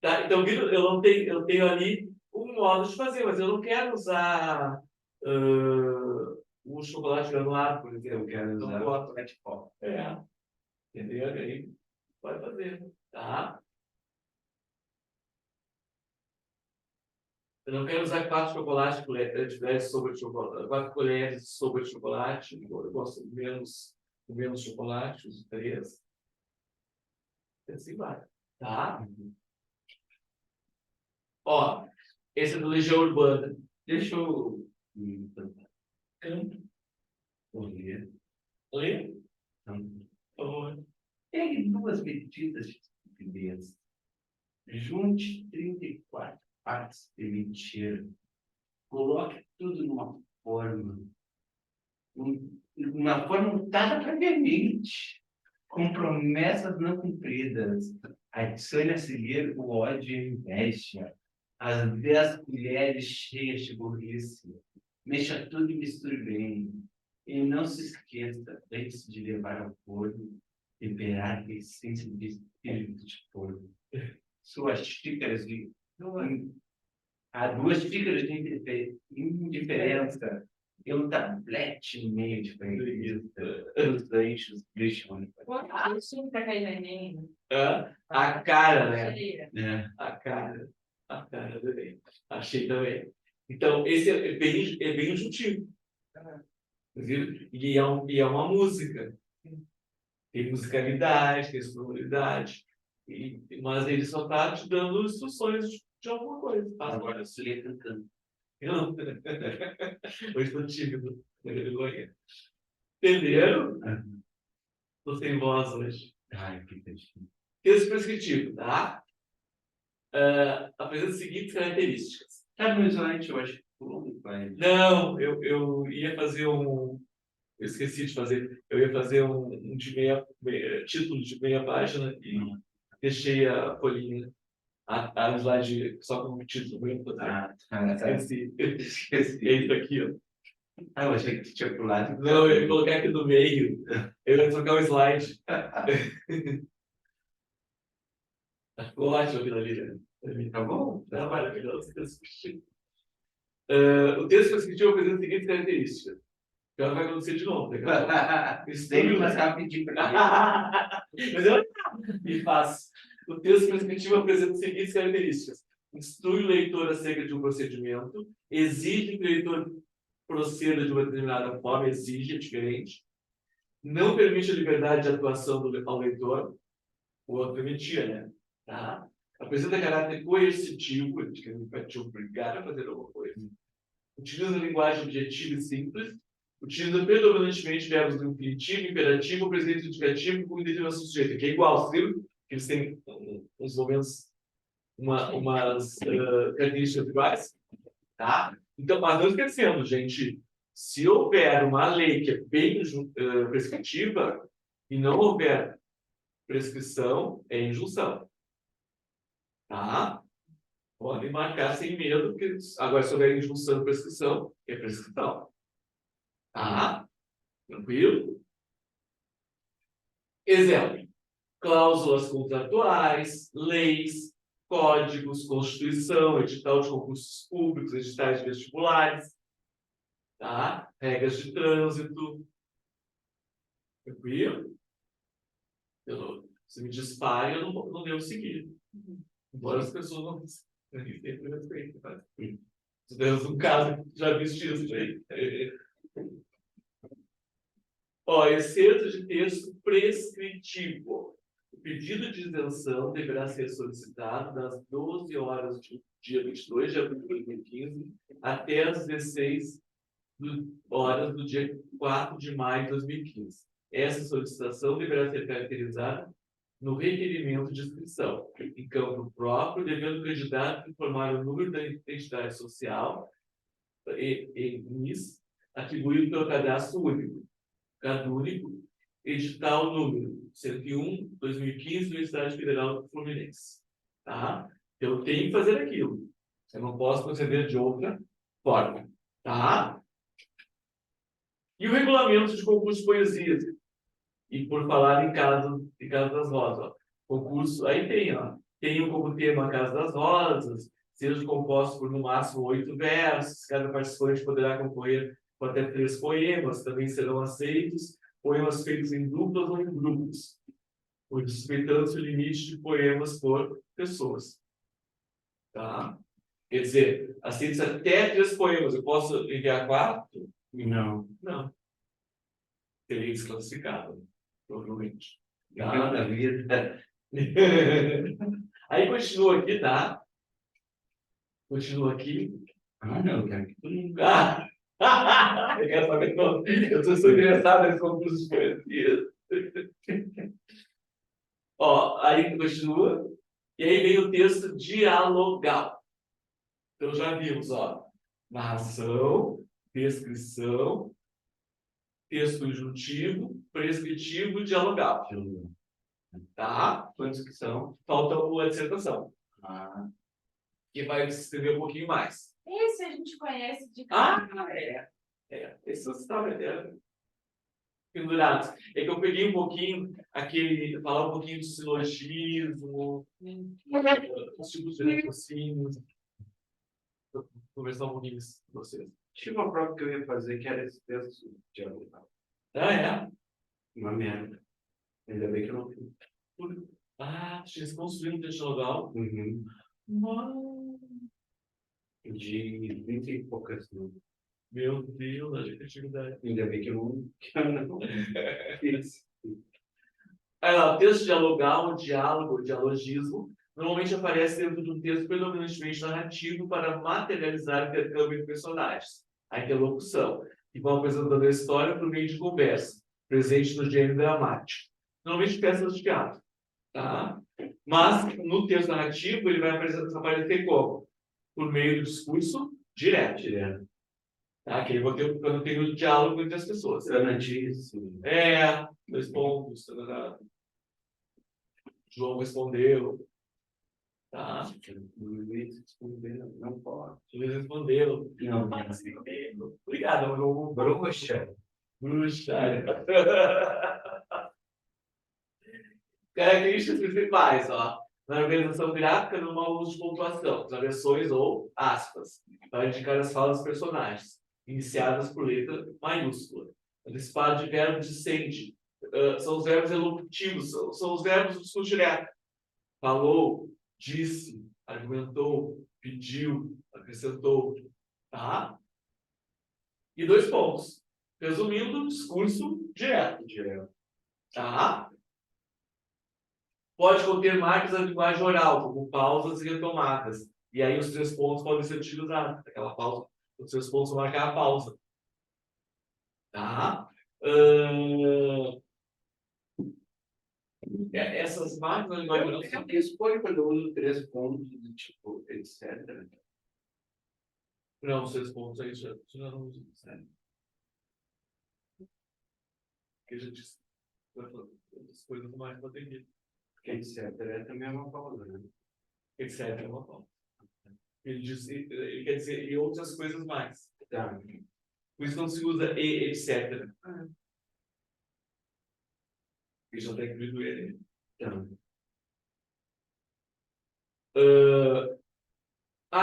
Tá? Então, Vitor, eu tenho ali um modo de fazer, mas eu não quero usar o chocolate granulado, por exemplo. Eu quero Então, usar eu o boto. chocolate pó. Entendeu? E aí, pode fazer. Tá? Eu não quero usar 4 chocolates, colheres de sopa de chocolate, 4 colheres de sopa de chocolate. Eu gosto de menos chocolate, uso 3. Assim vai. Tá? Ó, esse é do Legião Urbana. Deixa eu... Canto. Ler. Lê? Por favor. Pegue 2 medidas de estupidez. Junte 34 partes de mentira. Coloque tudo numa forma. Uma forma untada previamente. Com promessas não cumpridas. Adicione a seguir o ódio e a inveja. As 10 colheres cheias de burrice. Mexa tudo e misture bem. E não se esqueça, antes de levar ao forno, liberar a essência de espírito de forno. Suas xícaras de... Há 2 xícaras de indiferença e um tablete e meio de preguiça. Os anjos deixam. Isso para cair na Enem. A cara, né? Seria. A cara. A cara, adorei. Achei também. Então, esse é bem injuntivo. Inclusive, e é uma música. Tem musicalidade, tem sonoridade. Mas ele só está te dando instruções de alguma coisa. Agora eu sou cantando. Não. Hoje estou tímido. Vergonha. Entenderam? Estou sem voz hoje. Ai, que difícil. Texto prescritivo, tá? Apresenta as seguintes características. Tá no slide, eu acho que pulou muito mais. Não, eu ia fazer um. Eu esqueci de fazer. Eu ia fazer um de título de meia página e deixei a folhinha A slide só com o título mesmo. tá. Esqueci. Esqueci. É isso aqui, ó. Ah, eu achei que tu tinha pulado. Não, eu ia colocar aqui no meio. Eu ia trocar o slide. Ficou ótimo aquilo ali, né? Tá bom? Tá maravilhoso. O texto prescritivo apresenta as seguintes características. Que ela vai acontecer de novo. Daqui a pouco. Sempre mais rapidinho pra Mas eu me faço. O texto prescritivo apresenta as seguintes características. Instrui o leitor acerca de um procedimento, exige que o leitor proceda de uma determinada forma, exige, é diferente. Não permite a liberdade de atuação ao leitor, o outro permitia, né? Tá? Apresenta caráter coercitivo, que ele vai te obrigar a fazer alguma coisa. Utiliza linguagem objetiva e simples. Utiliza predominantemente verbos do infinitivo, imperativo, presente indicativo com determinação sujeita, que é igual, viu? Que eles têm uns momentos, umas características iguais. Tá? Então, mas não esquecendo, gente, se houver uma lei que é bem prescritiva e não houver prescrição, é injunção. Tá? Podem marcar sem medo, porque agora se houver injunção e prescrição, é prescrição. Tá? Tranquilo? Exemplo. Cláusulas contratuais, leis, códigos, constituição, edital de concursos públicos, editais de vestibulares, tá? Regras de trânsito. Tranquilo? Se me dispare, eu não devo seguir. Embora as pessoas não sempre respeitem. Tá? Se Deus um caso, já viste isso aí. Ó, excerto de texto prescritivo. O pedido de isenção deverá ser solicitado das 12 horas do dia 22 de abril de 2015 até as 16 horas do dia 4 de maio de 2015. Essa solicitação deverá ser caracterizada no requerimento de inscrição, em campo próprio, devendo o candidato informar o número da identidade social e NIS, atribuído pelo cadastro único. CadÚnico, edital número 101/2015 do Estado Federal do Fluminense. Tá? Eu tenho que fazer aquilo. Eu não posso proceder de outra forma. Tá? E o regulamento de concurso de poesia. E por falar em Casa das Rosas. Ó. Concurso, aí tem, ó. Tem como tema a Casa das Rosas, seja composto por no máximo 8 versos, cada participante poderá concorrer com até 3 poemas, também serão aceitos poemas feitos em duplas ou em grupos, respeitando-se o limite de poemas por pessoas. Tá? Quer dizer, aceitos até 3 poemas. Eu posso enviar 4? Não. Não. Teria desclassificado, provavelmente. Tá? Nada a vida. Aí continua aqui, tá? Continua aqui. Ah, não, quero que tu não. Eu quero saber como. Eu sou interessado nesse concurso de poesia. Ó, aí continua. E aí vem o texto dialogal. Então já vimos, ó. Narração, descrição, texto injuntivo, prescritivo, dialogal. Tá? Quantos que são? Falta a dissertação, Ah, que vai se escrever um pouquinho mais. Esse a gente conhece de Esses estavam pendurados. É que eu peguei um pouquinho falar um pouquinho do silogismo, os tipos de raciocínios, conversar um pouquinho com vocês. tinha uma prova que eu ia fazer que era esse texto de dialogal. Ah, é? Uma merda. Ainda bem que eu não fiz. Tinha se construído um texto legal. Uhum. Mano. De 20 e poucas. Não. Meu Deus, a criatividade. Ainda bem que eu não fiz. Aí lá, o texto dialogal, o diálogo, o dialogismo, normalmente aparece dentro de um texto predominantemente narrativo para materializar o intercâmbio entre personagens. Aí tem a locução, que vão apresentando a história por meio de conversa, presente no gênero dramático. Normalmente peças de teatro. Tá? Mas, no texto narrativo, ele vai aparecer como? Por meio do discurso direto. Tá? Que quando tem o diálogo entre as pessoas. Anantíssimo. 2 pontos. João respondeu. Tá? Luiz respondeu, não pode. Luiz respondeu. Não, Obrigado, meu bruxa. bruxa. Características principais, ó. Na organização gráfica, não há uso de pontuação, travessões ou aspas, para indicar as falas dos personagens, iniciadas por letra maiúscula. Antecipado de verbo dicente, são os verbos elocutivos, são os verbos do discurso direto. Falou, disse, argumentou, pediu, acrescentou, tá? E 2 pontos. Resumindo, discurso direto. Tá? Pode conter marcas da linguagem oral, como pausas e retomadas. E aí os 3 pontos podem ser utilizados. Aquela pausa, os 3 pontos vão marcar a pausa. Tá? Essas marcas da linguagem oral... Eu que escolho quando eu uso 3 pontos, tipo, etc. Não, os 3 pontos aí já não uso. Sério. Porque já disse. As coisas mais baterias. Porque etc. também é uma pausa, né? Etc. é uma pausa. Ele quer dizer e outras coisas mais. Tá. Por isso não se usa e etc. Porque já está incluído ele. Tá.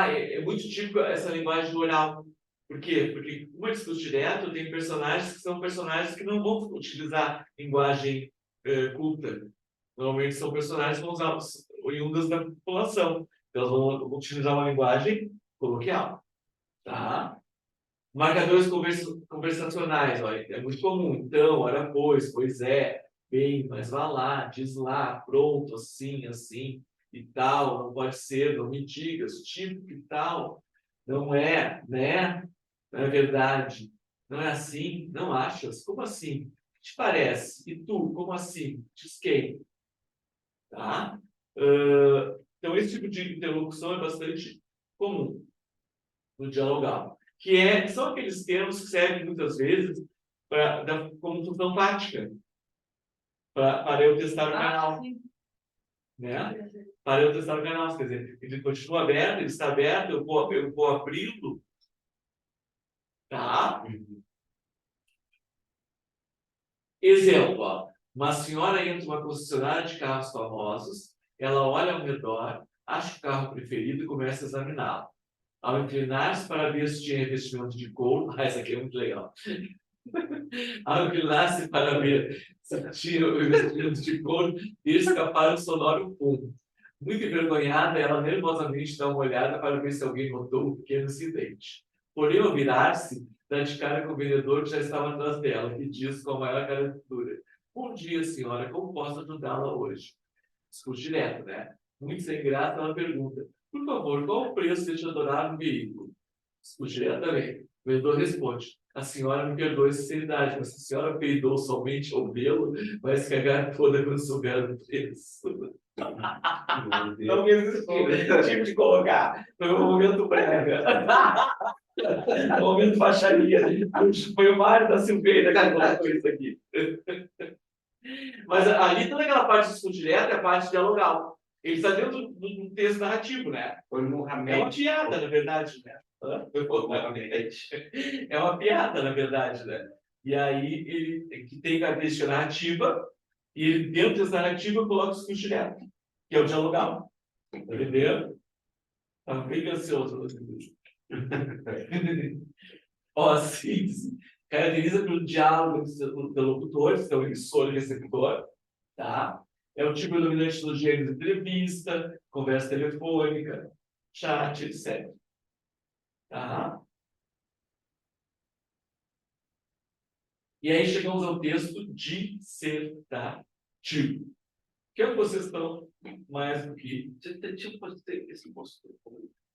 É muito típico essa linguagem oral. Por quê? Porque, como é discurso direto, tem personagens que são personagens que não vão utilizar linguagem culta. Normalmente são personagens que vão usar oriundas da população. Então, elas vão utilizar uma linguagem coloquial. Tá? Marcadores conversacionais, olha, é muito comum. Então, ora, pois é, bem, mas vá lá, diz lá, pronto, assim, assim e tal, não pode ser, não me digas, tipo que tal, não é, né? Não é verdade, não é assim, não achas? Como assim? O que te parece? E tu, como assim? Diz quem? Tá? Então, esse tipo de interlocução é bastante comum no dialogal, são aqueles termos que servem muitas vezes como função tática, para eu testar o canal. Sim. Né? Para eu testar o canal, quer dizer, ele continua aberto, ele está aberto, eu vou abri-lo, tá? Exemplo, ó, uma senhora entra numa concessionária de carros famosos, ela olha ao redor, acha o carro preferido e começa a examiná-lo. Ao inclinar-se para ver se tinha revestimento de couro, essa aqui é muito legal. Ao inclinar-se para ver se tinha o revestimento de couro, deixa escapar um sonoro pum. Muito envergonhada, ela nervosamente dá uma olhada para ver se alguém notou o pequeno incidente. Porém, ao virar-se, dá de cara com o vendedor que já estava atrás dela, que diz com a maior caricatura: Bom dia, senhora, como posso ajudá-la hoje? Discurso direto, né? Muito sem graça, ela pergunta: Por favor, qual o preço deste adorável veículo? Discurso direto também. O vendedor responde: A senhora me perdoe a sinceridade, mas se a senhora peidou somente ao vê-lo, vai se cagar toda quando souber do preço. Não me existiu. Tive de colocar. Foi um momento brega. Um momento baixaria. Foi o Mário da Silveira que colocou isso aqui. Mas ali toda aquela parte de discurso direto é a parte dialogal. Ele está dentro do texto narrativo, né? Foi É uma piada, na verdade, né? É uma piada, na verdade, né? E aí ele que tem característica narrativa, e ele, dentro dessa narrativa, coloca o discurso direto, que é o dialogal. Entendeu? Tá bem ansioso. Ó, síntese. Caracteriza pelo diálogo dos interlocutores, então emissor e receptor, tá? É o tipo dominante dos gêneros de entrevista, conversa telefônica, chat, etc. Tá? E aí chegamos ao texto dissertativo. Que é o que vocês estão mais do que... Dissertativo pode ter esse posto.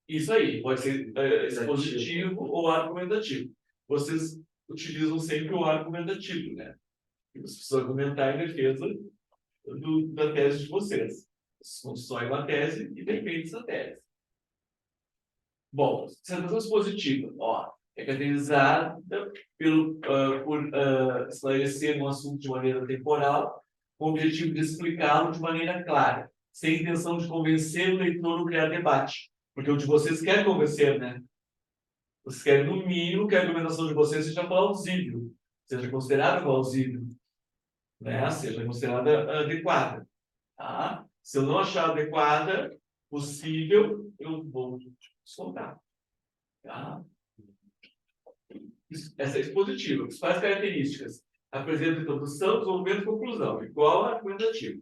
Isso aí, pode ser expositivo ou argumentativo. Vocês utilizam sempre o argumentativo, né? E vocês precisam argumentar em defesa da tese de vocês. Vocês constroem uma tese e defendem essa tese. Bom, dissertação expositiva, ó, é caracterizada por esclarecer um assunto de maneira temporal, com o objetivo de explicá-lo de maneira clara, sem intenção de convencer o leitor ou criar debate. Porque o de vocês quer convencer, né? Vocês querem, no mínimo, que a argumentação de vocês seja plausível, seja considerada plausível, né? Seja considerada adequada. Tá? Se eu não achar adequada, possível, eu vou descontar. Tá? Essa é expositiva. Principais características. Apresenta introdução, desenvolvimento e conclusão. Igual a argumentativa.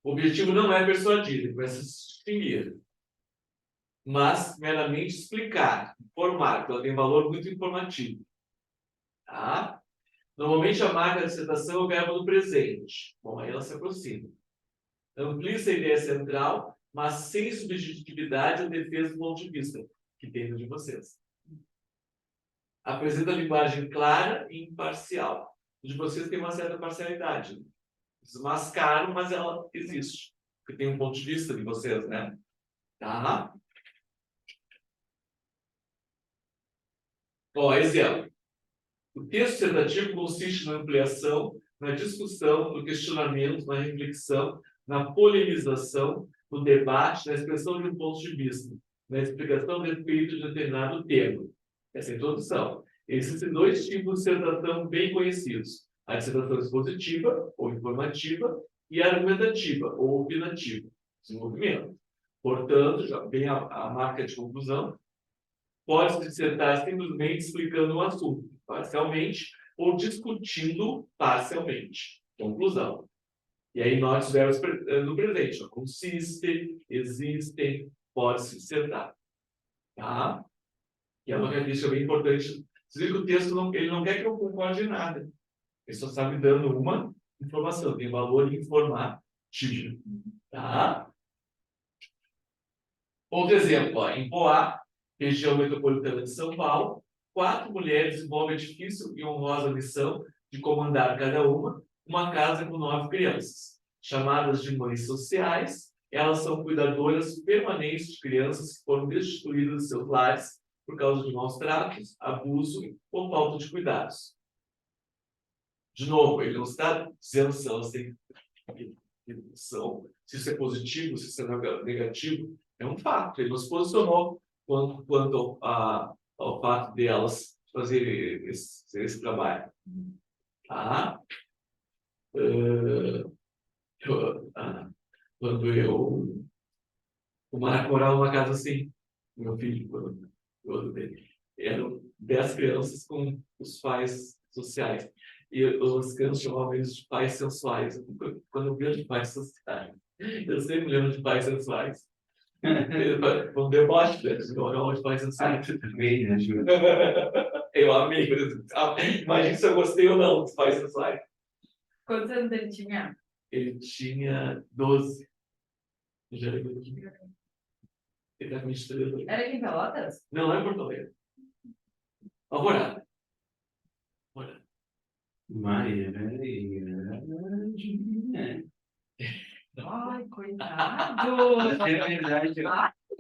O objetivo não é persuadir, ele vai se distinguir. Mas meramente explicar, informar, porque ela tem valor muito informativo. Tá? Normalmente a marca da dissertação é o verbo no presente. Bom, aí ela se aproxima. Amplia essa ideia central, mas sem subjetividade ou defesa do ponto de vista que tem no de vocês. Apresenta linguagem clara e imparcial. O de vocês tem uma certa parcialidade. Né? Desmascaram, mas ela existe. Porque tem um ponto de vista de vocês, né? Tá? Ó, exemplo. O texto dissertativo consiste na ampliação, na discussão, no questionamento, na reflexão, na polemização, no debate, na expressão de um ponto de vista, na explicação a respeito de determinado tema. Essa é a introdução. Existem dois tipos de dissertação bem conhecidos. A dissertação expositiva, ou informativa, e a argumentativa, ou opinativa, desenvolvimento. Portanto, já vem a marca de conclusão. Pode-se dissertar simplesmente explicando um assunto, parcialmente, ou discutindo parcialmente. Conclusão. E aí nós tivemos no presente. Ó, consiste, existem, pode-se dissertar. Tá? E é uma característica bem importante. Você vê que o texto ele não quer que eu concorde em nada. Ele só está me dando uma informação. Tem valor informativo. Tá? Outro exemplo. Ó, em Poá, região metropolitana de São Paulo, 4 mulheres desenvolvem a difícil e honrosa missão de comandar cada uma casa com 9 crianças. Chamadas de mães sociais, elas são cuidadoras permanentes de crianças que foram destituídas de seus lares por causa de maus tratos, abuso ou falta de cuidados. De novo, ele não está dizendo se elas têm se isso é positivo, se isso é negativo. É um fato. Ele não se posicionou quanto ao fato de elas fazerem esse trabalho. Tá? Quando eu morava numa casa assim, meu filho, quando eram 10 crianças com os pais sociais. E os crianças chamavam eles de pais sensuais. Quando eu vejo de pais sociais, eu sempre lembro de pais sensuais. Um deboche, né? De pais sensuais. Tu também, né, Júlio? Eu amei. Imagina se eu gostei ou não dos pais sensuais. Quantos anos ele tinha? Ele tinha 12. Já era ele está com 23. Era aqui em Pelotas? Não, não é Porto Alegre. Alvorada. Maria. Ai, coitado! É verdade.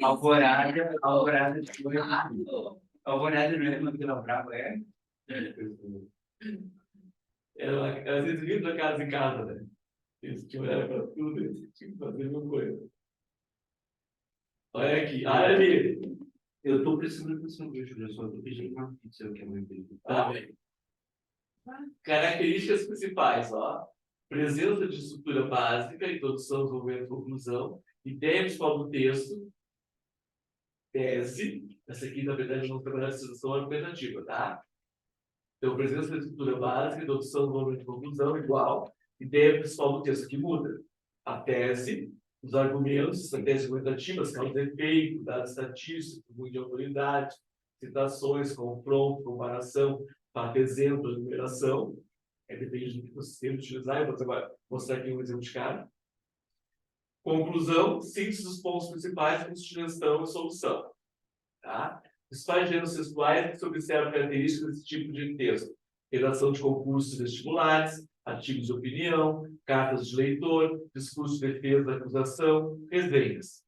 Alvorada foi. Alvorada não é uma Vila Brava, é? Às vezes vindo da casa em casa, né? Eles tinham olhado para tudo, eles tinham que fazer uma coisa. Olha aqui, ali. Eu estou precisando de um sanduíche, eu só estou pedindo uma pizza, que é muito bem. Tá bem. Características principais, ó. Presença de estrutura básica, introdução, desenvolvimento, conclusão, ideia principal do texto, tese. Essa aqui, na verdade, vamos trabalhar a situação argumentativa, tá? Então, presença de estrutura básica, introdução, desenvolvimento, conclusão, igual. Ideia principal do texto que muda. A tese, os argumentos, estratégias argumentativas, causa e efeito, dados estatísticos, muito de autoridade, citações, confronto, comparação, fato, exemplo, enumeração. Depende do que você tem utilizar. Eu vou mostrar aqui um exemplo de cara. Conclusão, síntese dos pontos principais com sugestão e solução. Tá? Principais gêneros textuais que se observam características desse tipo de texto. Redação de concursos vestibulares, artigos de opinião, cartas de leitor, discurso de defesa da acusação, resenhas.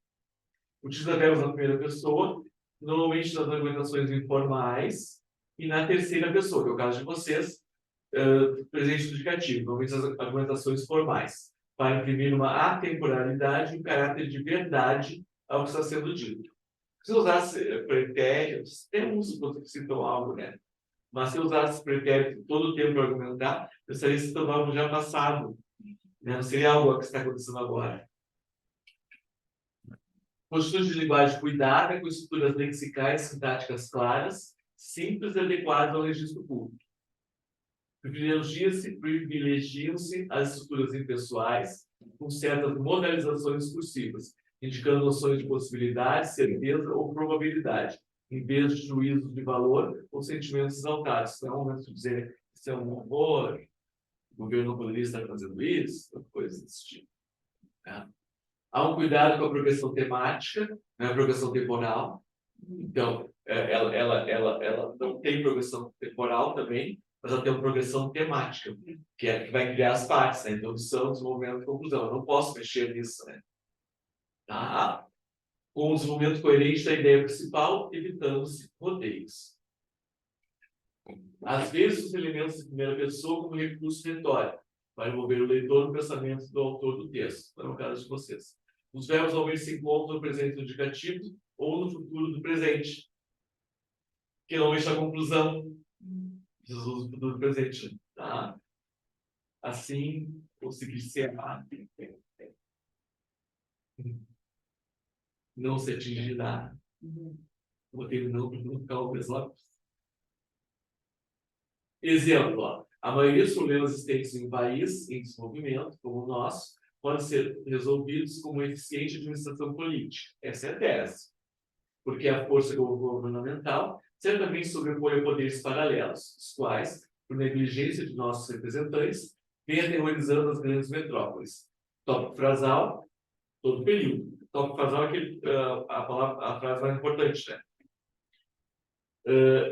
Utiliza verbos na primeira pessoa, normalmente nas argumentações informais, e na terceira pessoa, que é o caso de vocês, presente indicativo, normalmente as argumentações formais. para imprimir uma atemporalidade e um caráter de verdade ao que está sendo dito. Se eu usasse pretéritos, tem uns que citam algo, né? Mas se eu usasse pretérito todo o tempo para argumentar, eu estaria citando algo já passado, né? Não seria algo que está acontecendo agora. Postura de linguagem cuidada, com estruturas lexicais sintáticas claras, simples e adequadas ao registro público. Privilegiam-se as estruturas impessoais, com certas modalizações discursivas, indicando noções de possibilidade, certeza ou probabilidade, em vez de juízos de valor ou sentimentos exaltados. Não é o momento de dizer que isso é um horror, o governo não poderia estar fazendo isso, coisas desse tipo. Né? Há um cuidado com a progressão temática, né, a progressão temporal. Então, ela não tem progressão temporal também, mas ela tem uma progressão temática, que vai criar as partes, né? Introdução, desenvolvimento e conclusão. Eu não posso mexer nisso, né? Tá? Com o desenvolvimento coerente da ideia principal, evitando-se rodeios. Às vezes, os elementos de primeira pessoa como recurso retórico, para envolver o leitor no pensamento do autor do texto, não é o caso de vocês. Os verbos normalmente se encontram no presente do indicativo ou no futuro do presente, que normalmente é a conclusão do futuro do presente. Tá? Assim, conseguir ser não se atingirá. Vou ter não ficar o mesmo. Exemplo, ó, a maioria dos problemas existentes em país em desenvolvimento, como o nosso, podem ser resolvidos com uma eficiente administração política. Essa é a tese. Porque a força governamental certamente sobrepõe a poderes paralelos, os quais, por negligência de nossos representantes, vem aterrorizando as grandes metrópoles. Tópico frasal, todo período. Tópico frasal é aquele, a frase mais importante, né?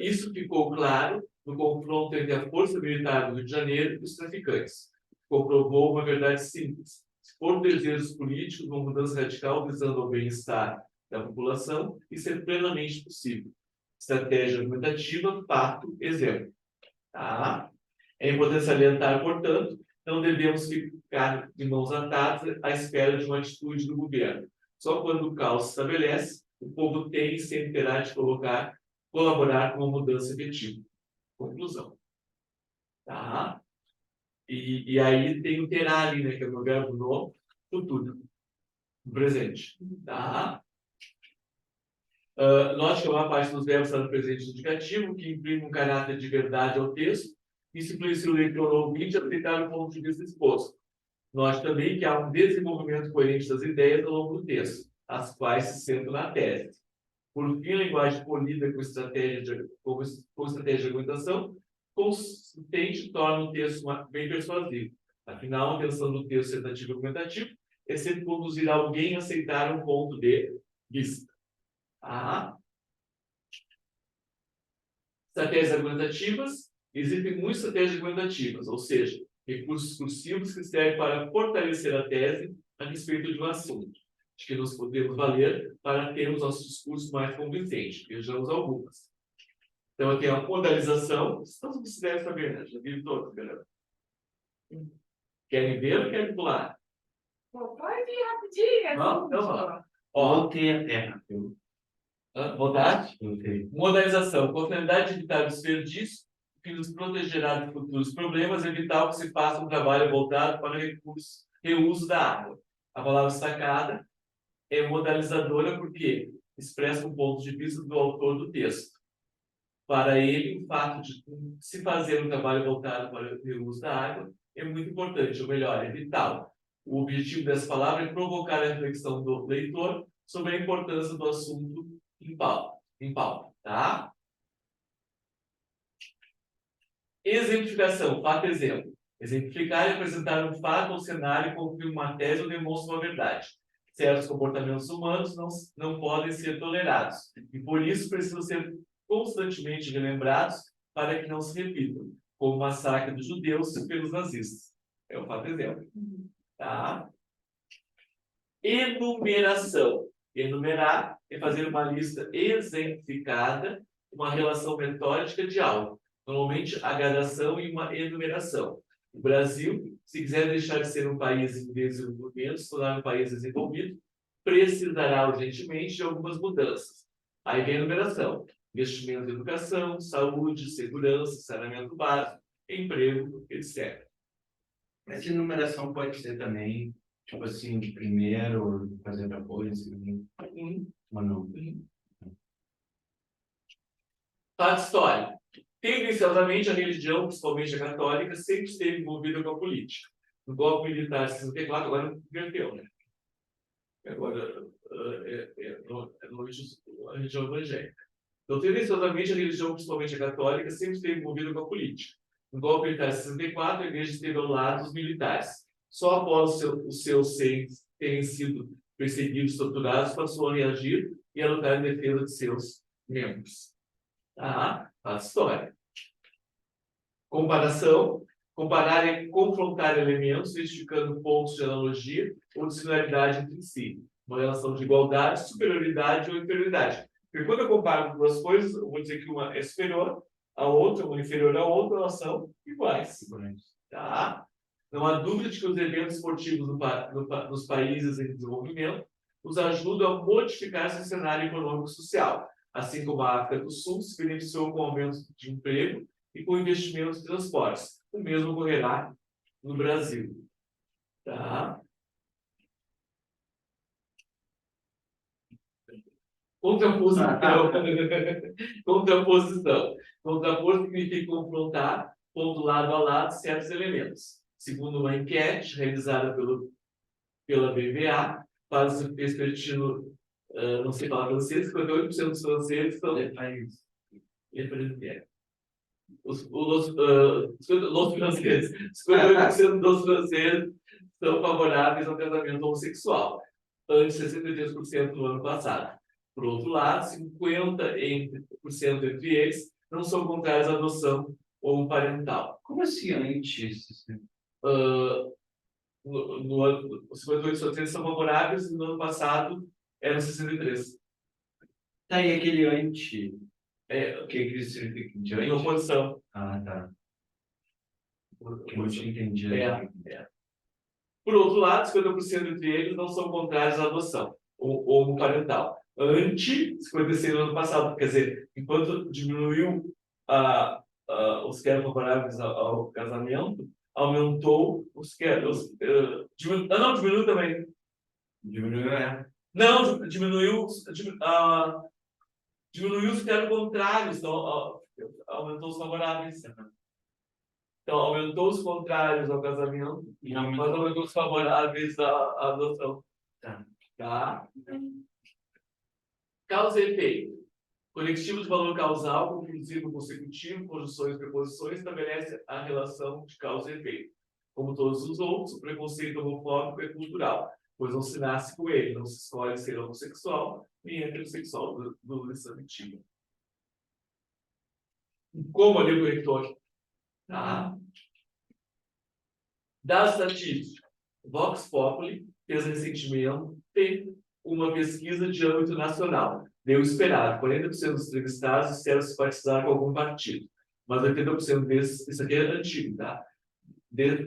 Isso ficou claro no confronto entre a força militar do Rio de Janeiro e os traficantes. Comprovou uma verdade simples. Se for desejos políticos, uma mudança radical visando ao bem-estar da população, isso é plenamente possível. Estratégia argumentativa, fato, exemplo. Tá? É importante salientar, portanto, não devemos ficar de mãos atadas à espera de uma atitude do governo. Só quando o caos se estabelece, o povo tem e sempre terá de colaborar com uma mudança efetiva. Conclusão. Tá? E aí tem o terá ali, né, que é o verbo no futuro, no presente. Tá? Note que uma parte dos verbos está no presente indicativo, que imprime um caráter de verdade ao texto. Isso influencia o leitor ou ouvinte a aceitar o ponto de vista exposto. Note também que há um desenvolvimento coerente das ideias ao longo do texto, as quais se sentam na tese. Por fim, a linguagem polida com estratégia de argumentação consistente torna o texto bem persuasivo. Afinal, a intenção do texto sentativo argumentativo é sempre conduzir alguém a aceitar um ponto de vista. Ah. Estratégias argumentativas. Existem muitas estratégias argumentativas, ou seja, recursos discursivos que servem para fortalecer a tese a respeito de um assunto, de que nos podemos valer para termos nosso discurso mais convincente. Vejamos algumas. Então, eu tenho a modalização. Estamos que se deve saber, né? Já viram todos, galera? Querem ver ou querem pular? Pode ir rapidinho. Não, então vamos. Voltei a terra. Vontade? Modalização. Com a finalidade de evitar o desperdício, que nos protegerá de futuros problemas, evitar que se faça um trabalho voltado para o reuso da água. A palavra destacada é modalizadora porque expressa um ponto de vista do autor do texto. Para ele, o fato de se fazer um trabalho voltado para o reuso da água é muito importante, ou melhor, é vital. O objetivo dessa palavra é provocar a reflexão do leitor sobre a importância do assunto em pauta, tá? Exemplificação, fato exemplo. Exemplificar é apresentar um fato ou cenário, confirma uma tese ou demonstra uma verdade. Certos comportamentos humanos não podem ser tolerados e por isso precisam ser constantemente relembrados para que não se repitam, como o massacre dos judeus pelos nazistas. É o fato exemplo. Tá? Enumeração. Enumerar é fazer uma lista exemplificada, uma relação metódica de algo. Normalmente, a gradação e uma enumeração. O Brasil, se quiser deixar de ser um país em desenvolvimento, se tornar um país desenvolvido, precisará urgentemente de algumas mudanças. Aí vem a numeração: investimento em educação, saúde, segurança, saneamento básico, emprego, etc. Essa enumeração pode ser também, tipo assim, primeiro fazer depois, ou não? Fato histórico. Tendenciosamente, a religião, principalmente a católica, sempre esteve envolvida com a política. No golpe militar de 64, agora inverteu, né? Agora a religião evangélica. Então, tendenciosamente, a religião, principalmente a católica, sempre esteve envolvida com a política. No golpe militar de 64, a igreja esteve ao lado dos militares. Só após os seus seis terem sido perseguidos, torturados, passou a reagir e a lutar em defesa de seus membros. Tá? A história. Comparação. Comparar é confrontar elementos, identificando pontos de analogia ou de similaridade entre si. Uma relação de igualdade, superioridade ou inferioridade. Porque quando eu comparo duas coisas, eu vou dizer que uma é superior à outra, uma inferior à outra, elas são iguais. Tá? Não há dúvida de que os eventos esportivos nos países em desenvolvimento nos ajudam a modificar seu cenário econômico e social, assim como a África do Sul se beneficiou com o aumento de emprego e com investimentos em transportes. O mesmo ocorrerá no Brasil. Tá? Contraposição. Contraposição. Contrapor significa confrontar, pondo lado a lado certos elementos. Segundo uma enquete realizada pela BVA, para o perspectivo, não sei falar francês, 58% dos franceses estão... Os franceses, 58% dos franceses são favoráveis ao casamento homossexual, antes 63% no ano passado. Por outro lado, 50% entre eles não são contrários à adoção homoparental. Como assim antes? No ano, os 58% são favoráveis e no ano passado eram 63%. Tá, e aquele anti? O que isso significa? De em anti? oposição. Ah, tá. Que eu não tinha entendido. Por outro lado, 50% entre eles não são contrários à adoção homoparental. Ante 56% no ano passado. Quer dizer, enquanto diminuiu os que eram favoráveis ao casamento, aumentou os que eram... não, diminuiu também. Diminuiu, é. Não, diminuiu os que eram contrários, então aumentou os favoráveis. Então, aumentou os contrários ao casamento, mas aumentou os favoráveis à adoção. Tá? Causa e efeito. Conectivo de valor causal, conclusivo consecutivo, conjunções e preposições, estabelece a relação de causa e efeito. Como todos os outros, o preconceito homofóbico é cultural, pois não se nasce com ele, não se escolhe ser homossexual nem heterossexual do licenciativo. Como ali o reitor? Tá? Dados estatísticos. Vox Populi fez recentemente uma pesquisa de âmbito nacional. Deu esperado. 40% dos entrevistados disseram simpatizar com algum partido. Mas 80% desses, isso aqui é antigo, tá?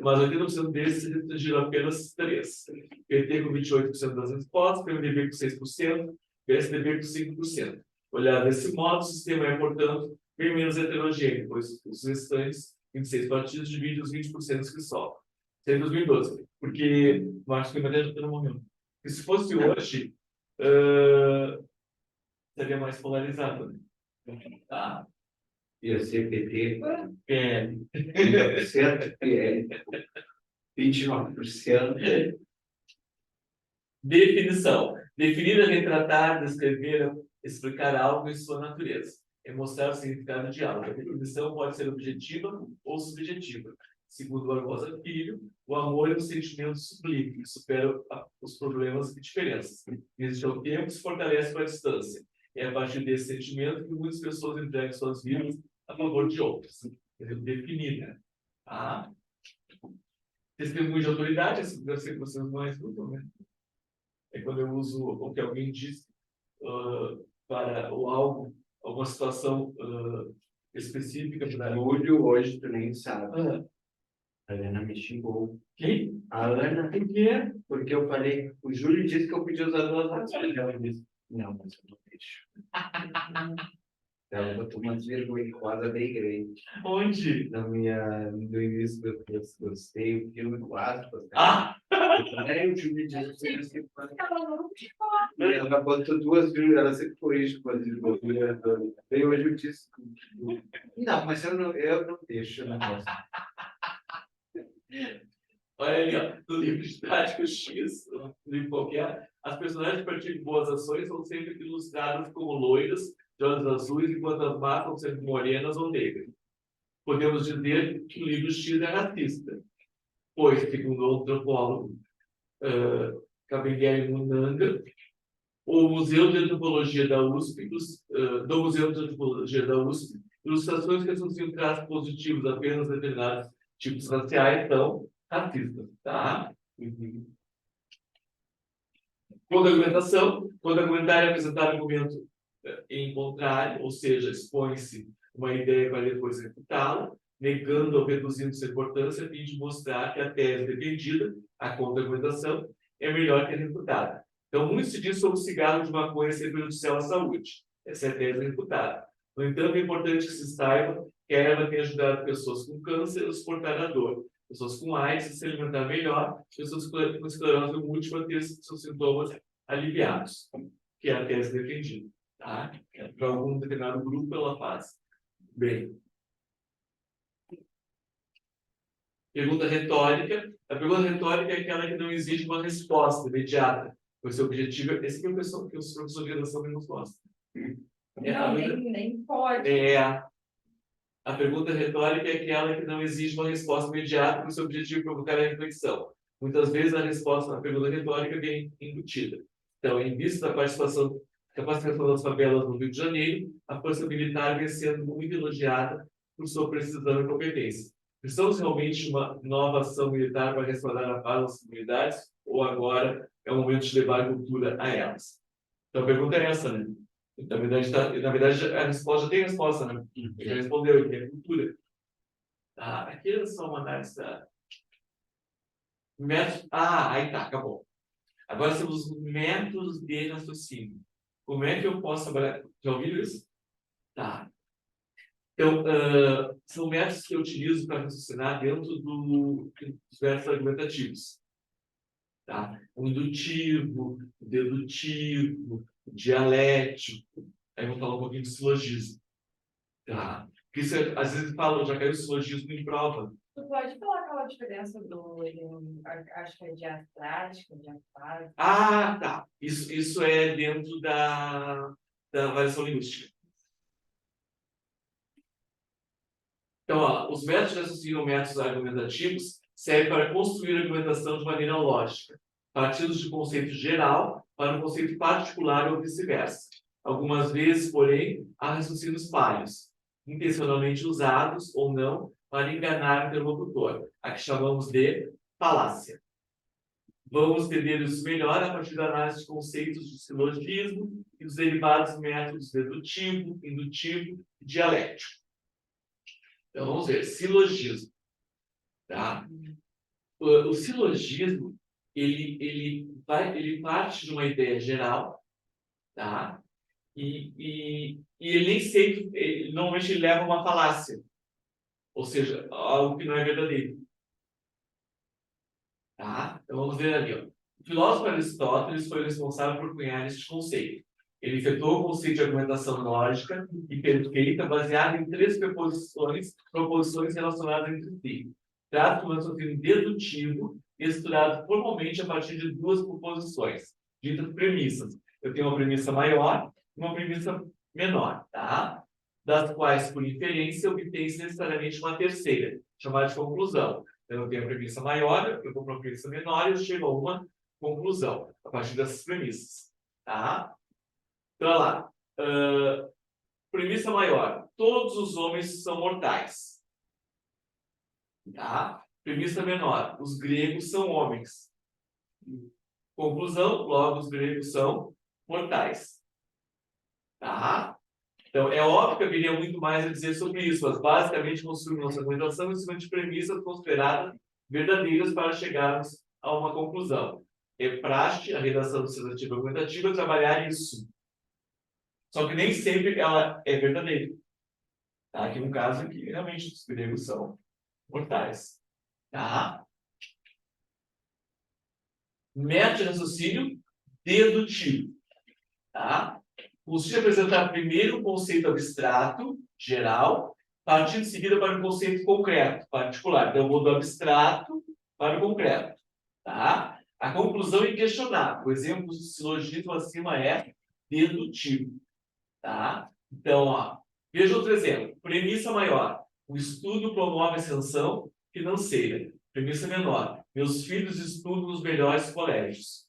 Mas 80% desses se restringiram apenas 3. PT com 28% das respostas, PMDB com 6%, PSDB com 5%. Olhado desse modo, o sistema é, portanto, bem menos heterogêneo, pois os restantes 26 partidos dividem os 20% que sobram. Isso é em 2012, porque o Marcos Guimarães já não morreu. E se fosse hoje, seria mais polarizado, né? Tá? Ia ser PT, PL. 30%, PL, 29%. Definição. Definir é retratar, descrever, explicar algo em sua natureza. É mostrar o significado de algo. A definição pode ser objetiva ou subjetiva. Segundo Barbosa Filho, o amor é um sentimento sublime, que supera os problemas e diferenças. Existe ao tempo, se fortalece com a distância. É a partir desse sentimento que muitas pessoas entregam suas vidas a favor de outras. Definir, né? Ah. Testemunho de autoridade, esse deve ser que vocês não escutam, né? É quando eu uso o que alguém diz para ou algo, alguma situação específica. Júlio, hoje tu nem sabe. A Helena me xingou. Quem? A Ana, O quê? porque eu falei, o Júlio disse que eu podia usar duas ações. Ela disse, não, mas eu não deixo. Ela botou umas vergonhosas bem grandes. Onde? No início do que eu gostei, o filme do Aspas. Né? Ah! O Júlio disse que ela botou duas vírgulas, ela sempre corrige com as vírgulas. Daí hoje eu disse, não, mas eu não deixo, eu não gosto. Olha ali, ó, no livro didático X, no livro qualquer, as personagens que praticam boas ações são sempre ilustradas como loiras, de olhos azuis, enquanto as más são sempre morenas ou negras. Podemos dizer que o livro X é racista, pois, segundo o antropólogo Kabengele Munanga, o Museu de Antropologia da USP, do Museu de Antropologia da USP, ilustrações que associam traços positivos apenas a determinados tipos raciais são racistas, tá? Quando argumentar é apresentar argumento em contrário, ou seja, expõe-se uma ideia para depois refutá-la, negando ou reduzindo sua importância a fim de mostrar que a tese defendida, a contra-argumentação, é melhor que a refutada. Então, muito se diz sobre o cigarro de maconha ser prejudicial à saúde. Essa é a tese refutada. No entanto, é importante que se saiba que a erva tem ajudado pessoas com câncer a suportar a dor, pessoas com AIDS a se alimentar melhor, pessoas com esclerose múltipla a ter seus sintomas aliviados, que é a tese defendida. Tá? Para algum determinado grupo, ela faz bem. Pergunta retórica. A pergunta retórica é aquela que não exige uma resposta imediata. O seu objetivo é esse que o pessoal, que os professores de redação menos gostam. Nem pode. A pergunta retórica é aquela que não exige uma resposta imediata, porque o seu objetivo é provocar a reflexão. Muitas vezes a resposta na pergunta retórica vem embutida. Então, em vista da capacitação das favelas no Rio de Janeiro, a força militar vem sendo muito elogiada por sua precisão e competência. Precisamos realmente de uma nova ação militar para restaurar a paz nas comunidades, ou agora é o momento de levar a cultura a elas? Então, a pergunta é essa, né? Na verdade, a resposta já tem resposta, né? Ele já respondeu, que é cultura. Aqui é só uma análise da... Métodos... aí tá, acabou. Agora temos os métodos de raciocínio. Como é que eu posso trabalhar? Já ouviram isso? Tá. Então, são métodos que eu utilizo para raciocinar dentro dos versos argumentativos. Tá? O indutivo, o dedutivo, o dialético. Aí vamos falar um pouquinho de silogismo. Tá? Porque isso, às vezes falam, já caiu o silogismo em prova. Tu pode falar aquela diferença do, acho que é diastrática, diafragma. Tá. Isso é dentro da variação linguística. Então, os métodos de raciocínio ou métodos argumentativos servem para construir a argumentação de maneira lógica, partindo de conceito geral para um conceito particular ou vice-versa. Algumas vezes, porém, há raciocínios falhos, intencionalmente usados ou não para enganar o interlocutor, a que chamamos de falácia. Vamos entender isso melhor a partir da análise de conceitos de silogismo e dos derivados métodos dedutivo, indutivo e dialético. Então, vamos ver, silogismo. Tá? O silogismo, ele parte de uma ideia geral, tá? E ele nem sempre, normalmente ele leva a uma falácia, ou seja, algo que não é verdadeiro. Tá? Então, vamos ver ali. Ó. O filósofo Aristóteles foi responsável por cunhar este conceito. Ele efetuou o conceito de argumentação lógica e perfeita baseada em 3 proposições relacionadas entre si. Trata de um raciocínio dedutivo estruturado formalmente a partir de 2 proposições, ditas premissas. Eu tenho uma premissa maior e uma premissa menor, tá? Das quais, por inferência, obtém-se necessariamente uma terceira, chamada de conclusão. Eu tenho a premissa maior, eu vou para uma premissa menor e eu chego a uma conclusão, a partir dessas premissas. Tá? Então, olha lá. Premissa maior. Todos os homens são mortais. Tá? Premissa menor. Os gregos são homens. Conclusão. Logo, os gregos são mortais. Tá? Então, é óbvio que haveria muito mais a dizer sobre isso, mas basicamente construímos nossa argumentação em cima de premissas consideradas verdadeiras para chegarmos a uma conclusão. É praxe, a redação dissertativa argumentativa, trabalhar isso. Só que nem sempre ela é verdadeira. Tá? Aqui no caso que realmente os gregos são mortais. Tá? Método de raciocínio dedutivo. Tá? Consiste em apresentar primeiro o conceito abstrato, geral, partindo em seguida para o conceito concreto, particular. Então, eu vou do abstrato para o concreto. Tá? A conclusão é inquestionável. O exemplo do silogismo acima é dedutivo. Tá? Então, ó, veja outro exemplo. Premissa maior. O estudo promove a ascensão financeira. Premissa menor. Meus filhos estudam nos melhores colégios.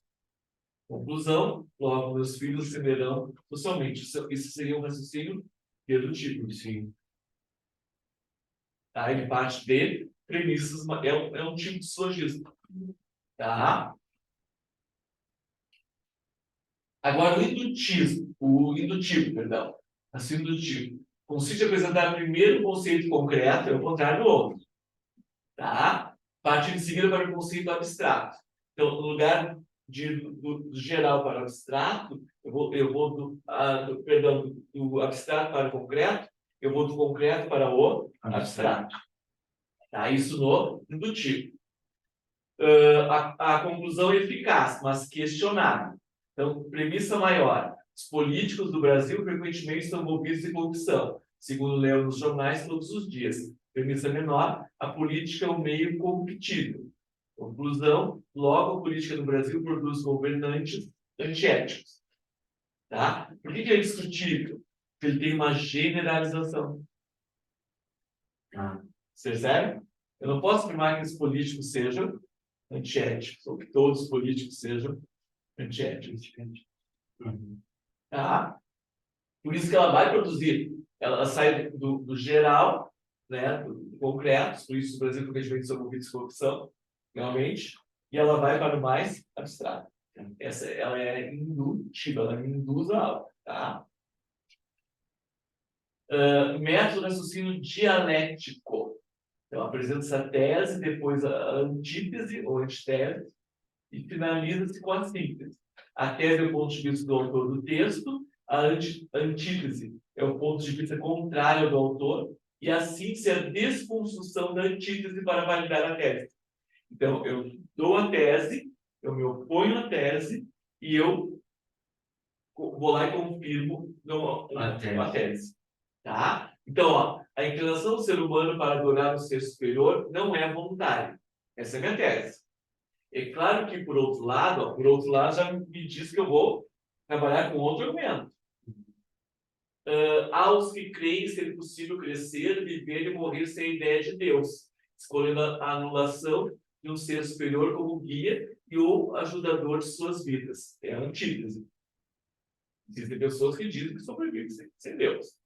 Conclusão, logo, meus filhos ascenderão socialmente. Isso seria um raciocínio dedutivo. Sim. Tá? Ele parte de premissas, é um tipo de silogismo. Tá? Agora, o indutivo, perdão. Assim, indutivo. Consiste em apresentar primeiro o conceito concreto, é o contrário do outro. Tá? Partindo em seguida para o conceito abstrato. Então, no lugar do geral para o abstrato, eu vou do abstrato para o concreto, eu vou do concreto para o abstrato. Tá? Isso no indutivo. A conclusão é eficaz, mas questionável. Então, premissa maior. Os políticos do Brasil frequentemente são envolvidos em corrupção, segundo leio nos jornais todos os dias. Premissa menor. A política é um meio corruptível. Conclusão. Logo, a política no Brasil produz governantes antiéticos. Tá? Por que é discutível? Porque ele tem uma generalização. Você percebe? Eu não posso afirmar que os políticos sejam antiéticos, ou que todos os políticos sejam antiéticos. Tá? Por isso que ela vai produzir, ela sai do geral, né, do concreto, por isso o Brasil frequentemente são envolvidos em corrupção, realmente, e ela vai para o mais abstrato. Ela é indutiva, ela induz a algo. Tá? Método de raciocínio dialético. Então, apresenta-se a tese, depois a antítese ou antitese, e finaliza-se com a síntese. A tese é o ponto de vista do autor do texto, a antítese é o ponto de vista contrário do autor, e a síntese é a desconstrução da antítese para validar a tese. Então, eu dou a tese, eu me oponho à tese, e eu vou lá e confirmo a tese. Tá? Então, ó, a inclinação do ser humano para adorar o ser superior não é voluntária. Essa é a minha tese. É claro que, por outro lado, já me diz que eu vou trabalhar com outro argumento. Aos que creem ser possível crescer, viver e morrer sem a ideia de Deus, escolhendo a anulação de um ser superior como guia e ou ajudador de suas vidas. É a antítese. Existem pessoas que dizem que sobrevivem sem Deus.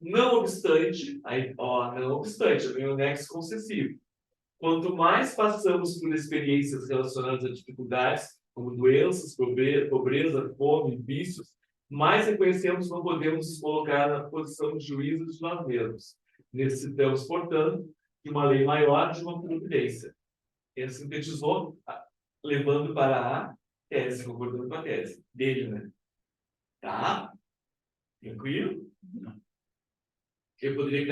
Não obstante, vem o nexo concessivo. Quanto mais passamos por experiências relacionadas a dificuldades, como doenças, pobreza, fome, vícios, mais reconhecemos que não podemos nos colocar na posição de juízo de nós mesmos. Necessitamos, portanto, de uma lei maior, de uma providência. Ele sintetizou, levando para a tese, concordando com a tese dele, né? Tá? Tranquilo? Eu poderia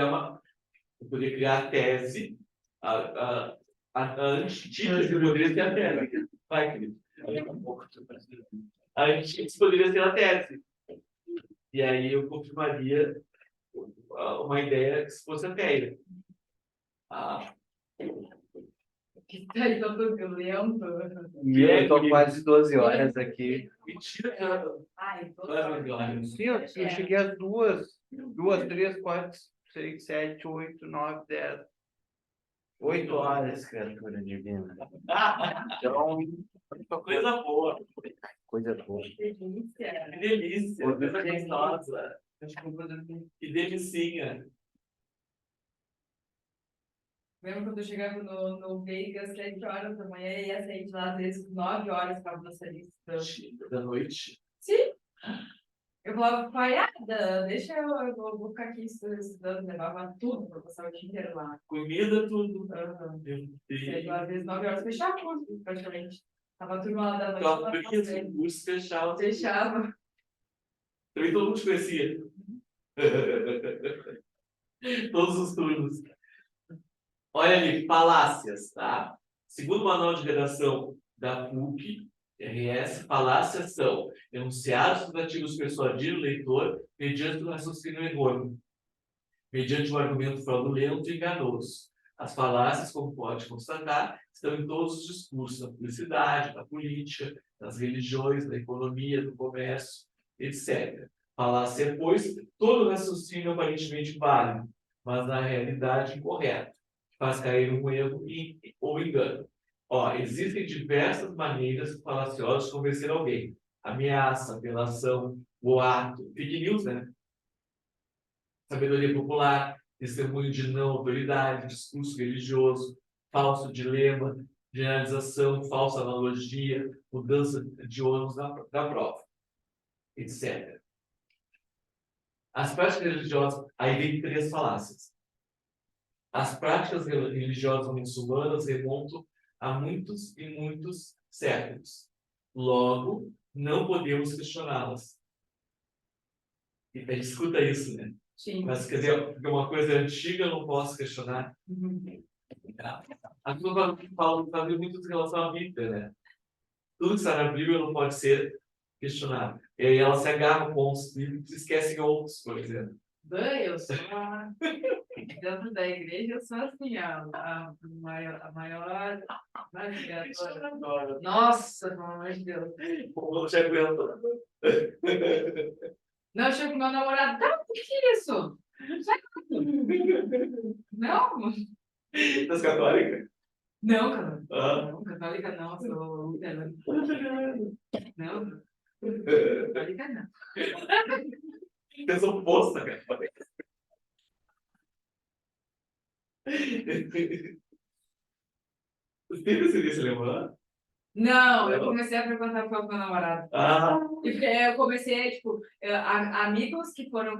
criar a tese, a antítese poderia ser a tese. Vai, querido. A antítese poderia ser a tese. E aí eu confirmaria uma ideia que se fosse a teia. Que tá aí todo violento. Eu tô quase 12 horas aqui. Mentira, cara. Ai, tô Sim, eu cheguei às 2, 3, 4, 6, 7, 8, 9, 10. 8 horas, criatura divina. Então, coisa boa. Coisa boa. Que delícia. Que delícia. Coisa gostosa. Que delicinha. Lembro quando eu chegava no Vegas, 7 horas da manhã, e ia sair de lá às vezes 9 horas para você lista. Da noite. Sim. Eu falava, pai, deixa eu vou ficar aqui estudando, levava tudo para passar o dia inteiro lá. Comida, tudo. Aham. Meu Aí, Deus. às vezes, 9 horas, fechava o curso, praticamente. Tava a turma lá da noite, Então, lá por isso, fazendo. o curso fechava. Fechava. Também todo mundo te conhecia. Todos os turnos. Olha ali, falácias, tá? Segundo o manual de redação da PUC, RS, falácias são enunciados tentativos de persuadir o leitor mediante o raciocínio errôneo, mediante um argumento fraudulento e enganoso. As falácias, como pode constatar, estão em todos os discursos, na publicidade, na política, nas religiões, na economia, no comércio, etc. Falácia, pois, todo raciocínio aparentemente válido, mas na realidade incorreto, faz cair um erro ou engano. Ó, existem diversas maneiras falaciosas de convencer alguém. Ameaça, apelação, boato, fake news, né? Sabedoria popular, testemunho de não autoridade, discurso religioso, falso dilema, generalização, falsa analogia, mudança de ônus da prova, etc. As práticas religiosas, aí vem 3 falácias. As práticas religiosas muçulmanas remontam a muitos e muitos séculos. Logo, não podemos questioná-las. E a gente escuta isso, né? Sim. Mas, quer dizer, porque uma coisa antiga eu não posso questionar. A pessoa fala muito em relação à Bíblia, né? Tudo que está na Bíblia não pode ser questionado. E aí ela se agarra com pontos bíblicos e esquece outros, por exemplo. Eu sou dentro da igreja, eu sou assim, a maior navegadora. Nossa, pelo amor de Deus. Como já aguenta. Não, eu chego com meu namorado, tá, o que é isso? Não, Das católicas? não, cara. Ah. Não, católica não, sou luterana. Não, católica não. Pessoa oposta, cara. Você tem descendência alemã? Não, eu comecei a frequentar com o meu namorado. Ah, E porque eu comecei, tipo, amigos que foram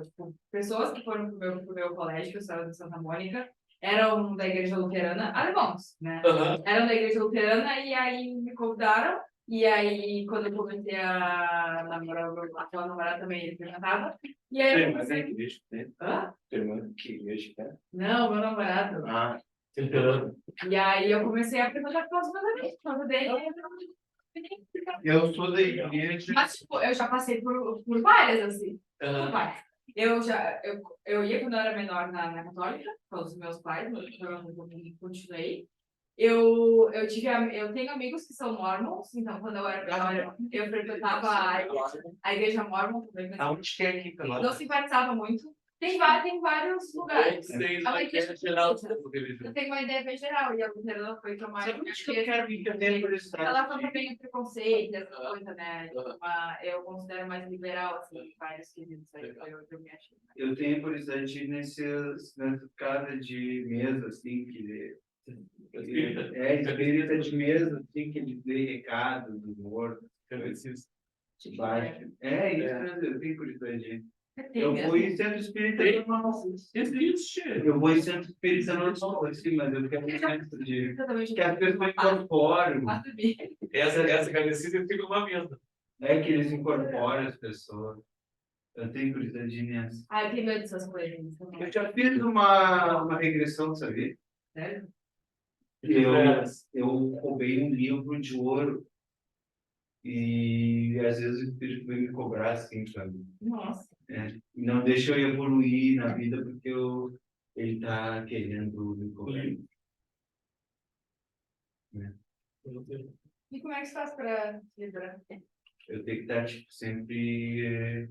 tipo, pessoas que foram pro meu colégio, que eu estava em Santa Mônica, eram da igreja luterana, alemãos, né? aham. Eram da igreja luterana e aí me convidaram. E aí, quando eu comecei a namorar, aquela namorada também, ele frequentava. E aí eu comecei... igreja, né? Hã? Irmã, que igreja, né? Não, meu namorado. Ah, luterano. E aí eu comecei a frequentar com os meus amigos, por causa dele. Eu sou da igreja. Mas, tipo, eu já passei por várias, assim. Por Aham. várias. Eu ia quando eu era menor na católica, com os meus pais, mas eu não continuei. Eu tenho amigos que são mormons, então quando eu era menor, eu frequentava a igreja mormon também. Aonde que é aqui, Pelotas? Não simpatizava muito. Tem vários lugares. Vocês, É uma na igreja igreja geral, Eu tenho uma ideia bem geral, e a luterana foi que eu mais... Sabe onde que eu quero ir também por esse Ela fala também o preconceito, essa Aham. coisa, né? Aham. Eu considero mais liberal, assim, vários quesitos aí, eu me acho. Eu tenho curiosidade de ir nessa casa de mesa, assim, que Espírita? espírita de mesa, assim, que ele dê recado do morto, Tipo, baixo. É isso, eu tenho curiosidade de ir. tem Eu mesmo. vou em centro espírita normal. Existe. Eu vou em centro espírita normal, assim, mas eu quero ir em centro de... Exatamente. Que as pessoas incorporam, Essa cardecida fica uma mesa. é que eles incorporam as pessoas. Eu tenho curiosidade de ir nessa. Ah, eu tenho medo dessas coisas. Eu já fiz uma regressão, sabia? Sério? Eu roubei um livro de ouro e às vezes o espírito vem me cobrar assim, sabe? Nossa. Não deixa eu evoluir na vida porque ele está querendo me cobrar. E como é que você faz para livrar? Eu tenho que estar tipo, sempre.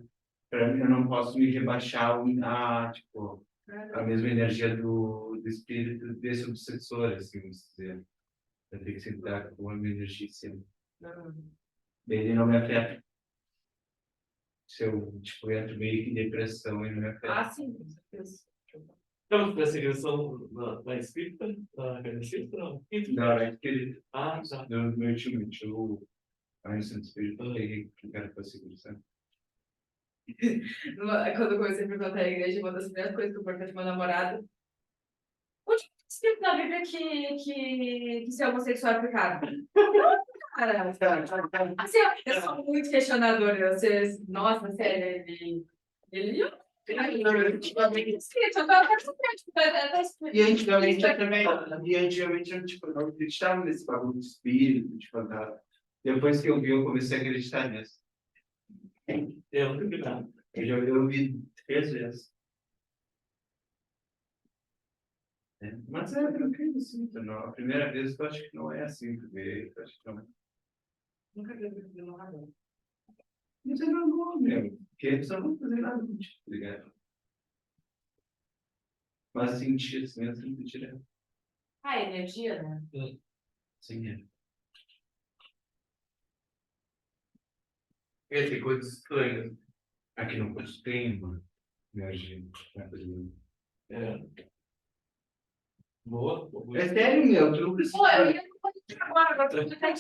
Para mim, eu não posso me rebaixar tipo, a mesma energia do espírito desse obsessor, assim, vamos dizer. Eu tenho que sempre estar com a minha energia sempre. Ele não me afeta. Se eu, tipo, entro meio que em depressão, ele não me afeta. Ah, sim, com certeza. Então, essa regressão na espírita, na cardecida, não? Não, é que ele. Ah, tá. No meu time, o Einstein Espírito, eu falei que o cara fosse cristão. Quando eu comecei a frequentar a igreja, uma das primeiras coisas que eu perguntei pro meu namorado, onde está escrito na Bíblia que ser homossexual é pecado? Cara, assim, eu sou muito questionadora. Nossa, sério, ele E antigamente eu também, tipo, não acreditava nesse bagulho de espírito, de fantasma. Depois que eu vi, eu comecei a acreditar nisso. Eu nunca vi nada. Eu vi 3 vezes. Mas é tranquilo, sim. Não. A primeira vez eu acho que não é assim, porque eu acho que não. Nunca vi vídeo no radar. Mas é normal mesmo, porque eles não vão fazer nada contigo, tá ligado? Mas sentir assim, eu sempre direto. Ah, energia, né? Sim, é. Tem coisas estranhas. Aqui no curso tem, mano. Energia. É. Boa. É sério, meu, tu não precisa. Pô, eu ia agora tu tá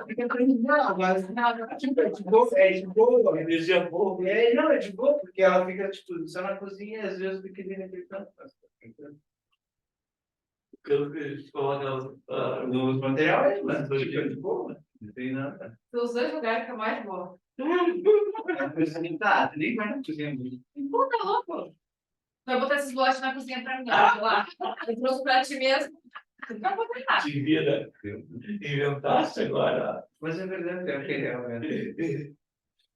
Fica tranquilo, mas tipo, é de boa. Energia boa. Não, é de boa, porque ela fica, tipo, só na cozinha, às vezes fica ali naquele canto. Pelo que a gente coloca Nos materiais, mas fica de boa, não tem nada. São os 2 lugares que eu mais vou. A cozinha tá, nem vai na cozinha muito. Pô, tá louco? Vai botar esses bolachos na cozinha pra mim, ó, lá. Eu trouxe pra ti mesmo. Não vou botar. de vida. Inventaste agora. Mas é verdade, é realmente.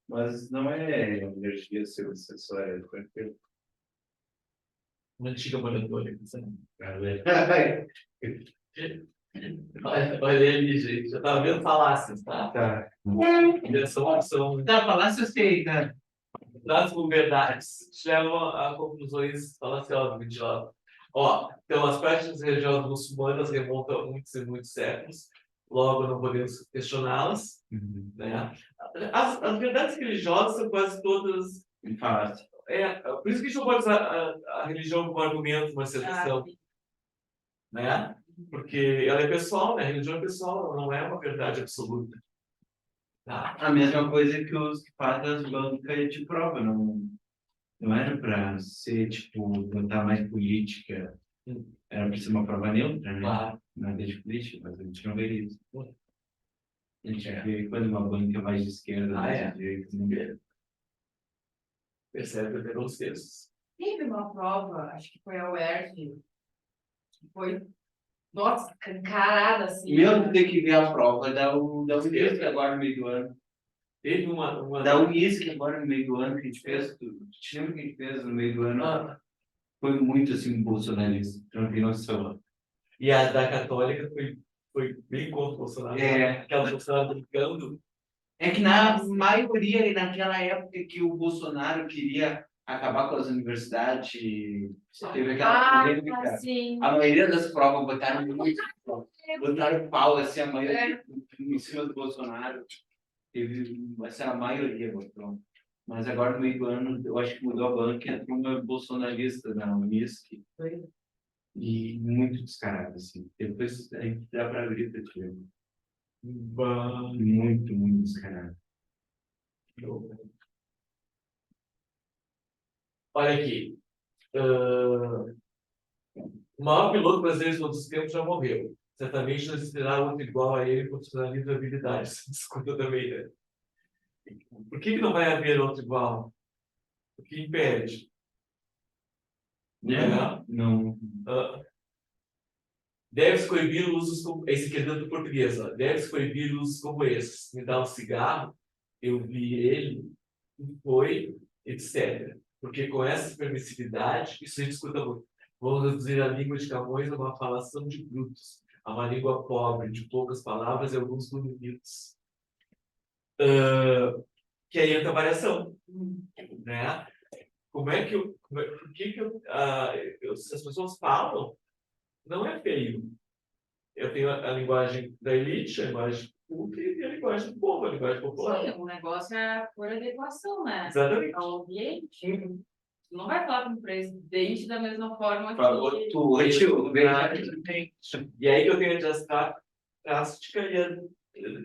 Mas não é energia acessória, é tranquilo. Uma antiga moradora. Olha ali, gente. Eu tava vendo falácias, tá? Tá. São Tá, falasse eu sei, tá? das verdades te levam a conclusões falaciosas, mentirosas. Ó, então as práticas religiosas muçulmanas remontam a muitos e muitos séculos, logo não podemos questioná-las, né? As verdades religiosas são quase todas. Falasse. Por isso que a gente não pode usar a religião como argumento, uma sedução, né? Porque ela é pessoal, né? A religião é pessoal, ela não é uma verdade absoluta. Tá? A mesma coisa que os que fazem as bancas de prova, não era para ser, tipo, botar mais política, era para ser uma prova neutra, né? Claro. Nada de política, mas a gente não vê isso. A gente vê quando uma banca é mais de esquerda, mais de direita, não vê. Percebe até os textos. Teve uma prova, acho que foi a UERJ, que foi, nossa, encarada assim. Mesmo ter que ver a prova da UISC agora no meio do ano. Teve uma... Da UISC agora no meio do ano que a gente fez, te lembra que a gente fez no meio do ano? Foi muito assim, bolsonarista, não tem noção. E a da Católica foi bem contra o Bolsonaro. Aquela Bolsonaro brincando. É que na maioria, naquela época que o Bolsonaro queria acabar com as universidades, teve aquela polêmica. Sim. A maioria das provas botaram pau, assim, a maioria em cima do Bolsonaro. Teve, essa a maioria botou. Mas agora no meio do ano, eu acho que mudou a banca, entrou uma bolsonarista na Unisc. E muito descarado, assim. Depois a gente dá para abrir para ti. Muito, muito descarado. Olha aqui. O maior piloto brasileiro de todos os tempos já morreu. Certamente não existirá outro igual a ele, profissionalismo e habilidades. Desculpa também, né? Por que não vai haver outro igual? O que impede? Não. Deve-se coibir usos como... Esse aqui é dentro do português. Deve-se coibir usos como esses. Me dá um cigarro, eu vi ele, foi, etc. Porque com essa permissividade, isso a gente escuta muito. Vamos reduzir a língua de Camões a uma falação de brutos, a uma língua pobre, de poucas palavras e alguns bonitos. Que aí entra a variação. Né? Por que se as pessoas falam, não é feio. Eu tenho a linguagem da elite, a linguagem culta e a linguagem do povo, a linguagem popular. Sim, o negócio é por adequação, né? Exatamente. Ao ambiente. Tu não vai falar com o presidente da mesma forma que... E aí que eu tenho a diastática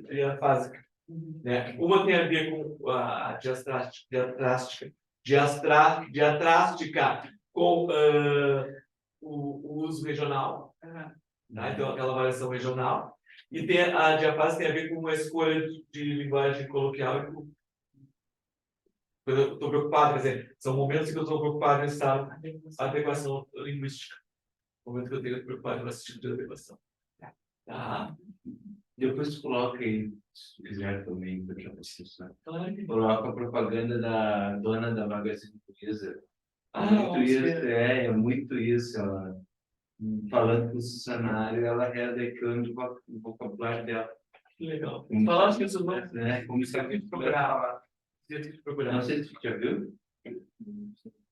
e a fásica. Né? Uma tem a ver com a diastrástica com o uso regional, tá? Então, aquela variação regional. E tem a diafase tem a ver com uma escolha de linguagem coloquial. Quando eu estou preocupado, quer dizer, são momentos que eu estou preocupado em estar adequação linguística. Momento que eu tenho que preocupar com esse tipo de adequação. Tá? Depois tu coloca aí, se tu quiser também, daqui a pouco. Claro que- Coloca a propaganda da dona da Magazine Luiza. Ah, É muito isso. Ela, falando com o funcionário, ela readequando o vocabulário dela. que legal. Como Falaram que isso não como se ela procurar. Não sei se tu já viu.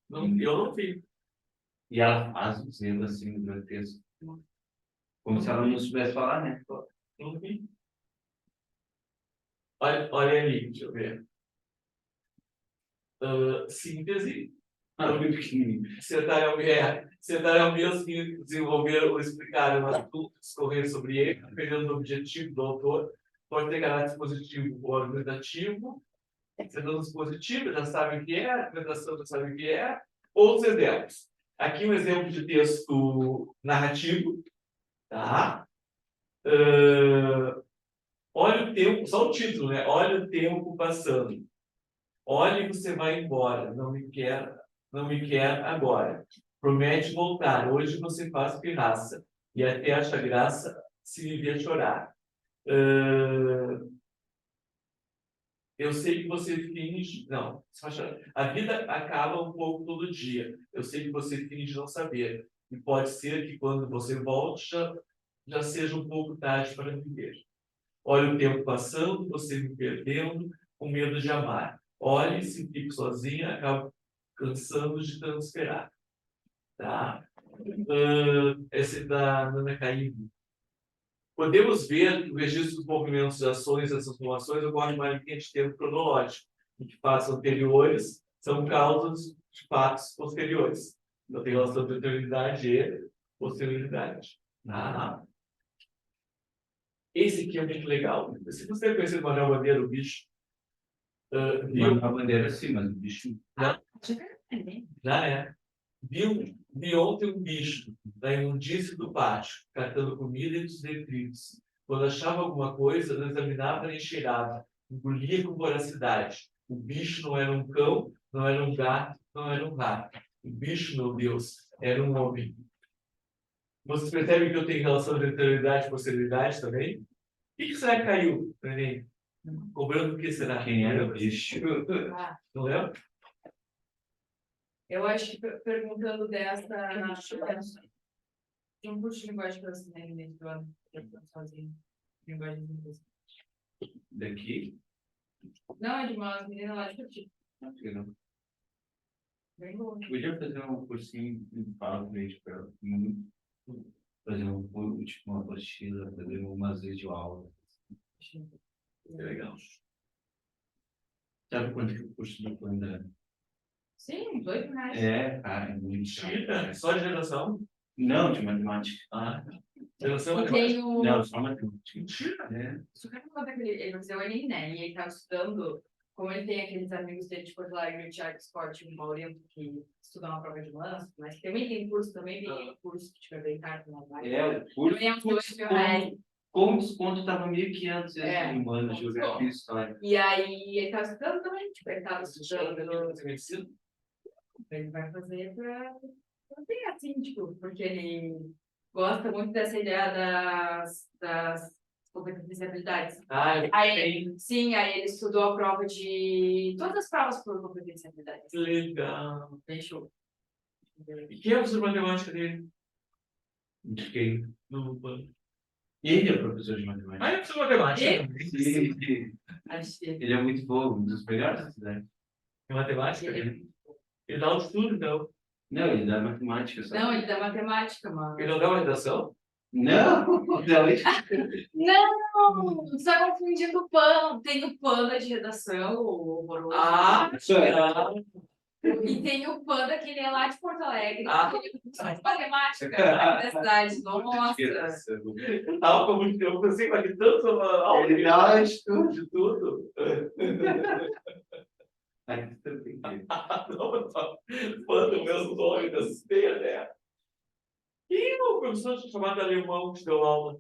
Não, eu não vi. E ela faz um zelo assim grotesco. Como se ela não soubesse falar, né? Não vi. Olha ali, deixa eu ver. Síntese. Muito pequenininho. Sentar ao mesmo que desenvolver ou explicar um assunto, discorrer sobre ele, dependendo do objetivo do autor, pode ter caráter positivo ou argumentativo. Sendo positivo, já sabe o que é, a argumentação já sabe o que é. Outros exemplos. Aqui um exemplo de texto narrativo. Tá? Olha o tempo, só o título, né? Olha o tempo passando. Olhe, você vai embora. Não me quer agora. Promete voltar. Hoje você faz pirraça. E até acha graça se me ver chorar. Eu sei que você finge. Não, só chorar. A vida acaba um pouco todo dia. Eu sei que você finge não saber. E pode ser que quando você volte já seja um pouco tarde para viver. Olha o tempo passando, você me perdendo, com medo de amar. Olhe, se fico sozinha, acabo cansando de tanto esperar. Tá? Esse é da Nana Caymmi. Podemos ver que o registro dos movimentos de ações e transformações ocorre em uma linha de tempo cronológico, em que fatos anteriores são causas de fatos posteriores. Então, tem relação de anterioridade e posterioridade. Esse aqui é muito legal. Se você conhecer o Manuel Bandeira, o bicho, viu? A bandeira sim, mas o bicho. Já é. Vi ontem um bicho da imundície do pátio, catando comida entre os detritos. Quando achava alguma coisa, não examinava nem cheirava, engolia com voracidade. O bicho não era um cão, não era um gato, não era um rato. O bicho, meu Deus, era um homem. Vocês percebem que eu tenho relação de anterioridade e posterioridade também? O que será que caiu, Neném? Cobrando o que será? Quem era o bicho? Não lembra? Eu acho que perguntando dessa. De um curso de linguagem que eu assinei no início do ano, sozinho. Linguagem linguística. Daqui? Não, é de uma menina lá de Curitiba. Não. Bem bom. Podia fazer um cursinho de papo mesmo para fazer tipo uma apostila, fazer umas videoaulas. É legal. Sabe quanto que o curso do Panda? Sim, R$8. É, cara, é muito Mentira, só de redação? Não, de matemática. Redação Eu é tenho. Não, só matemática. mentira. É. Só quero contar que ele fazia o Enem, né? E ele estava estudando, como ele tem aqueles amigos dele de Porto Alegre, o Thiago Scott e o Maurício, que estudam na prova de lança, mas também tem curso, também tem curso que tiver bem caro, não vai. É, o curso. Também é uns R$2.000. Com desconto estava 1.500 É. de humano, geografia e história. E aí ele estava estudando também, tipo, ele estava estudando. Medicina? Ele vai fazer para ter assim, tipo, porque ele gosta muito dessa ideia das competencialidades. Aí, sim, aí ele estudou a prova de. Todas as provas por competencialidades. Que legal. Bem show. E quem é o professor de matemática dele? De quem? Do Panda. Ele é professor de matemática. Ah, é professor de matemática? Sim. Acho que Ele é muito bom, um dos melhores da cidade. Em matemática? ele. Ele dá aula de tudo, então. Não, ele dá matemática, sabe? Não, ele dá matemática, mano. Ele não dá uma redação? Não, não, ele... Não! Você está confundindo o pano. Tem o pano de redação, o horroroso. Ah, E tem o Panda, que ele é lá de Porto Alegre. Ah. Ele é professor de matemática aqui da cidade. Nossa. Eu tava com muito tempo assim, mas de tanto aula Ele dá estudo. de tudo. Aí também. Não, só quando meus nomes da esteira, né? E o professor chamado alemão que deu aula,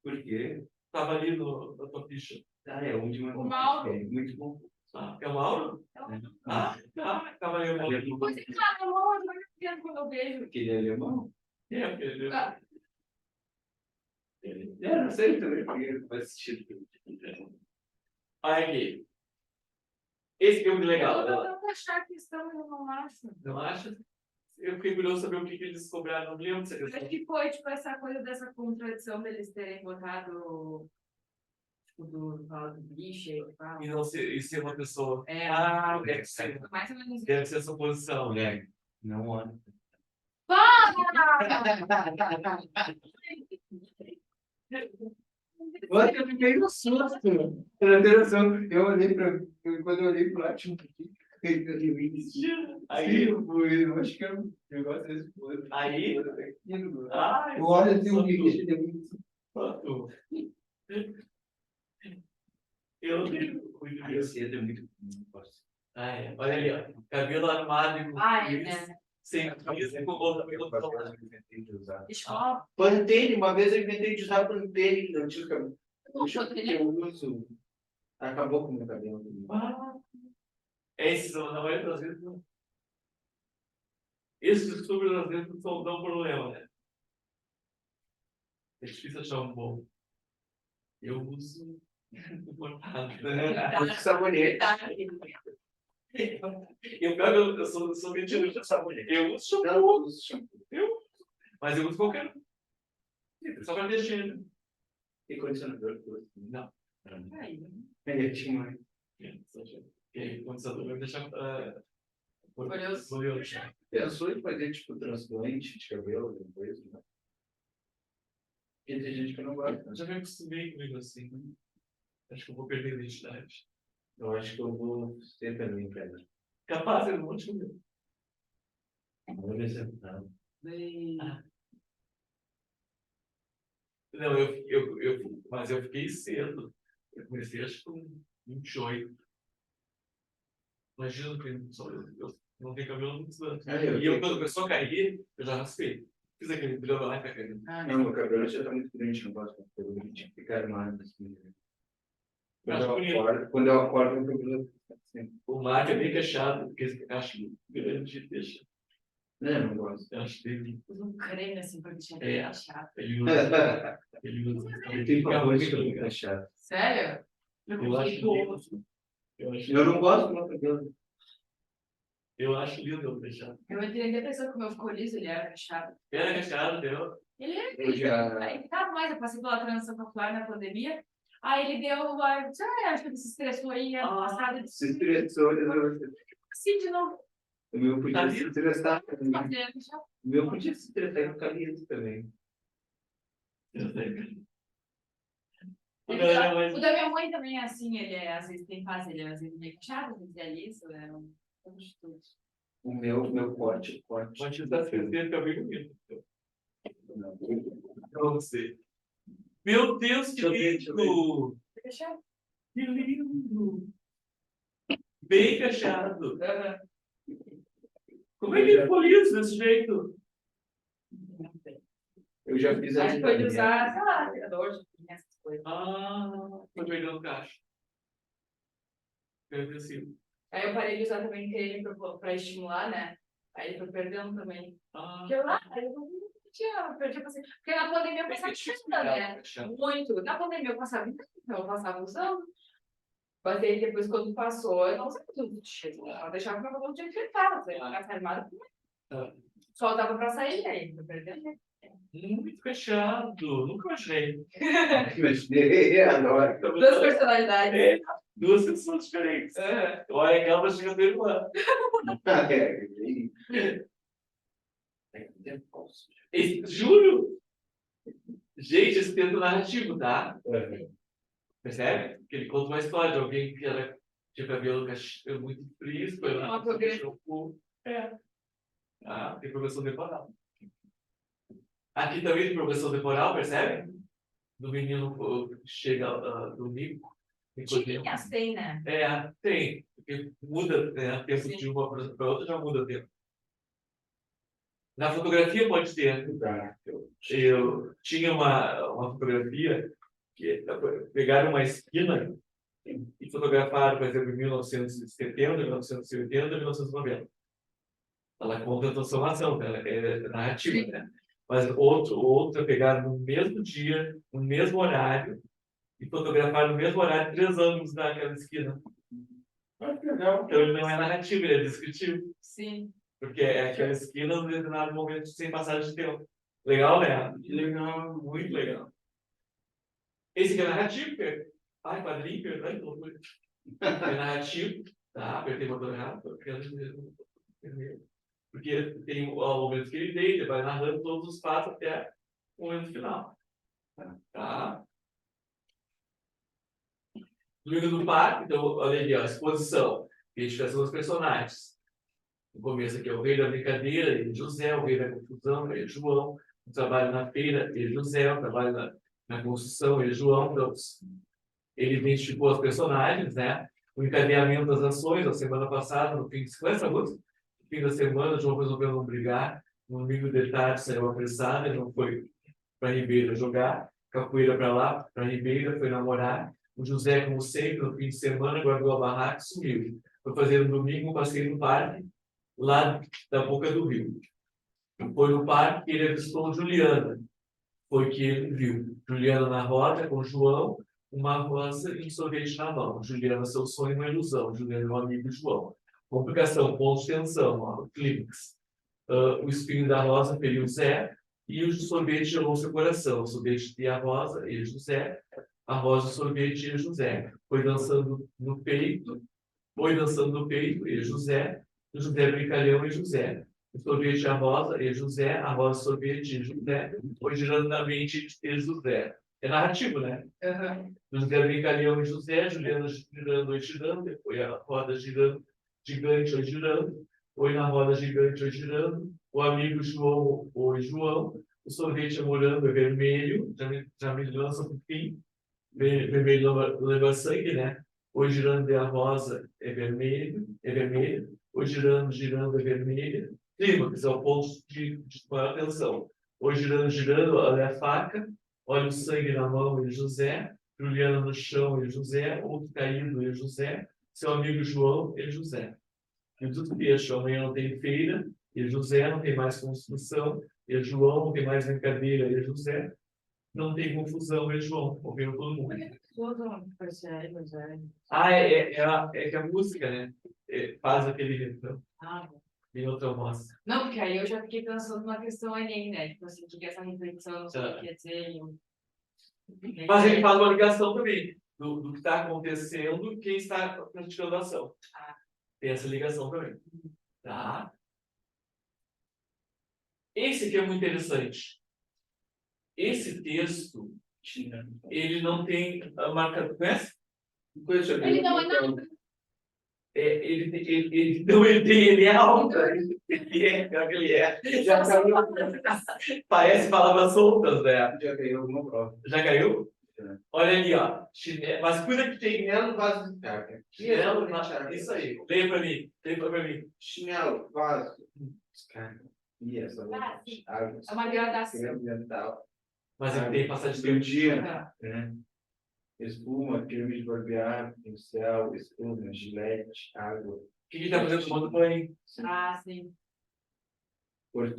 Por quê? estava ali na tua ficha. Ah, é um de uma O Mauro. muito bom. Ah, é o Mauro? Ah, tá. Estava ali o Mauro. Pois é, cara, eu morro de mais pequeno quando eu vejo. Porque ele é alemão. É, porque ele- Ah, Eu não sei também porque ele vai assistir. Olha aqui. Esse filme é eu legal, tô né? tentando achar a questão, eu não acho. Não acha? Eu fiquei curioso saber o que eles descobriram. Não lembro se Acho eles... que foi, tipo, essa coisa dessa contradição deles terem botado, tipo, fala do bicho e tal. E não ser, e ser uma pessoa. É. Ah, deve ser. Mais ou menos isso. Deve ser essa posição, né? Não olha. Olha, eu fiquei no susto. Pra ter noção, eu olhei para. Quando eu olhei para lá, tinha um pouquinho. Aí, Eu acho que era um negócio desse. aí, Eu ah, olho assim, só um tu, bicho. só tu. Eu lembro. A receita é muito. Ah, é. Olha ali, ó. Cabelo armado com Ah, é, frizz, né? sem camisa, com o cabelo colado. Escola. Pantene, uma vez eu inventei de usar Pantene, não tinha cabelo. Pantene. Eu uso. Acabou com o meu cabelo. Ah, esses, na maioria das vezes, não. Esses distúrbios, às vezes, não são um problema, né? É difícil achar um bom. Eu uso cortado. Muito sabonete. Tá. Eu pego, eu sou mentiroso de sabonete. Eu uso Não, shampoo, eu uso shampoo. mas eu uso qualquer um. Só pra mexer, né? E condicionador? Não. Aí. É, tinha uma. Porque condicionador vai me deixar Oleoso. oleoso. Pensou em fazer tipo transplante de cabelo depois, né? E tem gente que não gosta. Eu já me acostumei comigo assim. Né? Acho que eu vou perder a identidade. Eu acho que eu vou ser também, cara. Capaz, eu não vou te comer. Vou ver se eu Não, mas eu fiquei cedo. Eu comecei, acho que com 28. Imagina que eu não tenho cabelo há muitos anos. E eu, quando começou a cair, eu já raspei. Fiz aquele brilho lá e tá caindo. Não, meu cabelo já tá muito grande, não gosto de cabelo grande. Fica armado assim. Quando eu acordo, meu cabelo fica assim. O Marco é bem cacheado, porque esse cacho grande deixa. Não gosto. Eu acho dele. Usa um creme assim pra deixar É. chato. Ele usa. Ele usa. Eu tenho pavor de cabelo cacheado. Sério? Eu acho lindo. Eu não gosto do meu cabelo. Eu acho lindo o cacheado. Eu entrei em depressão que o meu ficou liso, ele era fechado. Era cacheado, deu. Ele era Eu já. Aí tava mais, eu passei pela transição capilar na pandemia. Aí ele deu, acho que ele se estressou aí ano passado. Ele Se estressou, assim de novo. o meu podia se estressar. Mas ele era fechado. O meu podia se estressar e ficar liso também. Eu sei. O da minha mãe também é assim, ele é, às vezes tem fase, ele é às vezes meio fechado, às vezes é liso, é um de tudo. O meu corte. Pode estar esquecendo que é bem bonito. Não. Eu não sei. Meu Deus, que lindo! Fechado? Que lindo! Bem fechado. Como é que ele ficou liso desse jeito? Eu já fiz Acho que foi de usar, sei lá, tirador, essas coisas. Ah, foi perdendo caixa. Perdeu assim. Aí eu parei de usar também creme pra estimular, né? Aí ele foi perdendo também. Ah, Porque eu perdi a paciência. Porque na pandemia eu passava ainda, né? Muito. Na pandemia eu passava então eu passava usando. Mas aí depois, quando passou, eu não sabia tudo. Eu deixava meu cabelo de jeito que ele tava. Se ele ficasse armado, só dava pra sair, aí foi perdendo. muito fechado. Nunca imaginei. Imaginei, adoro. Duas personalidades. É, duas pessoas diferentes. Olha, aquela chega do irmã. Juro! Gente, esse texto narrativo, tá? Percebe? Que ele conta uma história de alguém que era Tinha cabelo muito frisco, foi lá, Uma progressão. deixou o cu. Tem progressão temporal. Aqui também tem progressão temporal, percebe? Do menino que chega do rico. Tirinhas tem, né? Tem. Porque muda, né? Tempo de uma para outra já muda o tempo. Na fotografia pode ter. Eu tinha uma fotografia que pegaram uma esquina e fotografaram, por exemplo, em 1970, 1980, 1990. Ela conta a transformação, ela é narrativa, né? Mas outra pegaram no mesmo dia, no mesmo horário, e fotografaram no mesmo horário 3 ângulos daquela esquina. Então ele não é narrativo, ele é descritivo. Sim. Porque é aquela esquina em determinado momento sem passagem de tempo. Legal, né? Legal. Muito legal. Esse aqui é narrativo, porque... quadrinho, verdade? É narrativo. Tá, apertei o botão errado. Porque tem o momento que ele deita, vai narrando todos os fatos até o momento final. Tá? Domingo do Parque, então, olha ali, ó, exposição, identificação dos personagens. No começo aqui é o rei da brincadeira, ele é José, o rei da confusão, ele é João, o trabalho na feira, ele é José, o trabalho na construção, ele é João. Então, ele identificou os personagens, né? O encadeamento das ações, a semana passada, no fim da semana, João resolveu não brigar, no domingo de tarde saiu apressado, ele não foi para Ribeira jogar, capoeira para lá, para Ribeira, foi namorar. O José, como sempre, no fim de semana, guardou a barraca e sumiu. Foi fazer no domingo um passeio no parque, lá da boca do rio. Foi no parque e ele avistou Juliana. Foi que ele viu. Juliana na roda com João, uma rosa e um sorvete na mão. Juliana, seu sonho, uma ilusão. Juliana, meu amigo João. Complicação, ponto de tensão, ó, clímax. O espinho da rosa feriu Zé e o sorvete gelou seu coração. O sorvete e a rosa, e José. A rosa, o sorvete e José. Foi dançando no peito, e José. O José brincalhão e José. O sorvete e a rosa, sorvete e José. Foi girando na mente e José. É narrativo, né? Uhum. José brincalhão e José, Juliana girando e girando, foi a roda girando, gigante ou girando, foi na roda gigante ou girando, o amigo João ou João, o sorvete é morango, é vermelho, já me lança um fim, vermelho leva sangue, né? O girando é a rosa, é vermelho, o girando é vermelho, clímax é o ponto de maior atenção. O girando, olha a faca, olha o sangue na mão e José, Juliana no chão e José, outro caído e José, seu amigo João e José. E tudo fecho, amanhã não tem feira, e José não tem mais construção, e João não tem mais brincadeira, e José não tem confusão, e João, morreu todo mundo. É que a música, né? Faz aquele refrão. Em outra voz. Não, porque aí eu já fiquei pensando numa questão além, né? Tipo assim, o que essa reflexão não sei o que quer dizer. Mas ele faz uma ligação também do que está acontecendo e quem está praticando a ação. Tem essa ligação também. Tá? Esse aqui é muito interessante. Esse texto, ele não tem a marca. Conhece? Ele não é nada. Ele é alto. Ele é. Já caiu. Parece palavras soltas, né? Já caiu alguma prova. Já caiu? Já. Olha ali, ó. Mas cuida que tem. Chinelo, vaso de carga. Chinelo, isso aí. Leia pra mim. Chinelo, vaso, descarga. E essa água. É uma gradação. Ambiental. Mas ele tem passagem de Tem tempo. dia, né? Espuma, creme de barbear, pincel, espuma, gilete, água. O que está fazendo tomando banho? Sim.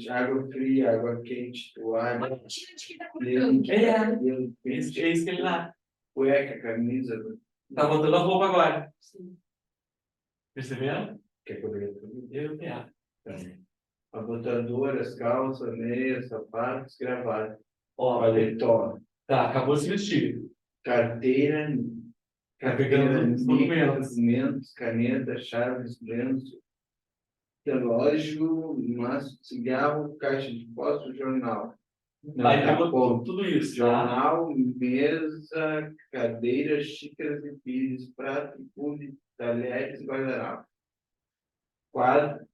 Água fria, água quente, toalha, Olha o tiro de quem tá cabelo, cortando. É isso que ele lá. cueca, camisa. Tá botando a roupa agora. Sim. Percebendo? Quer cobrir tudo? Eu quero. A botadora, as calças, meias, sapatos, gravata. Ó, Paletó. tá, acabou de se vestir. Carteira, Tá pegando os documentos. documentos, caneta, chaves, lenço, relógio, maço, cigarro, caixa de fósforo, jornal. Aí tá pegou bom. tudo isso, tá? Jornal, mesa, cadeiras, xícaras e pires, prato, pule, talheres e guardanapo. Quadro,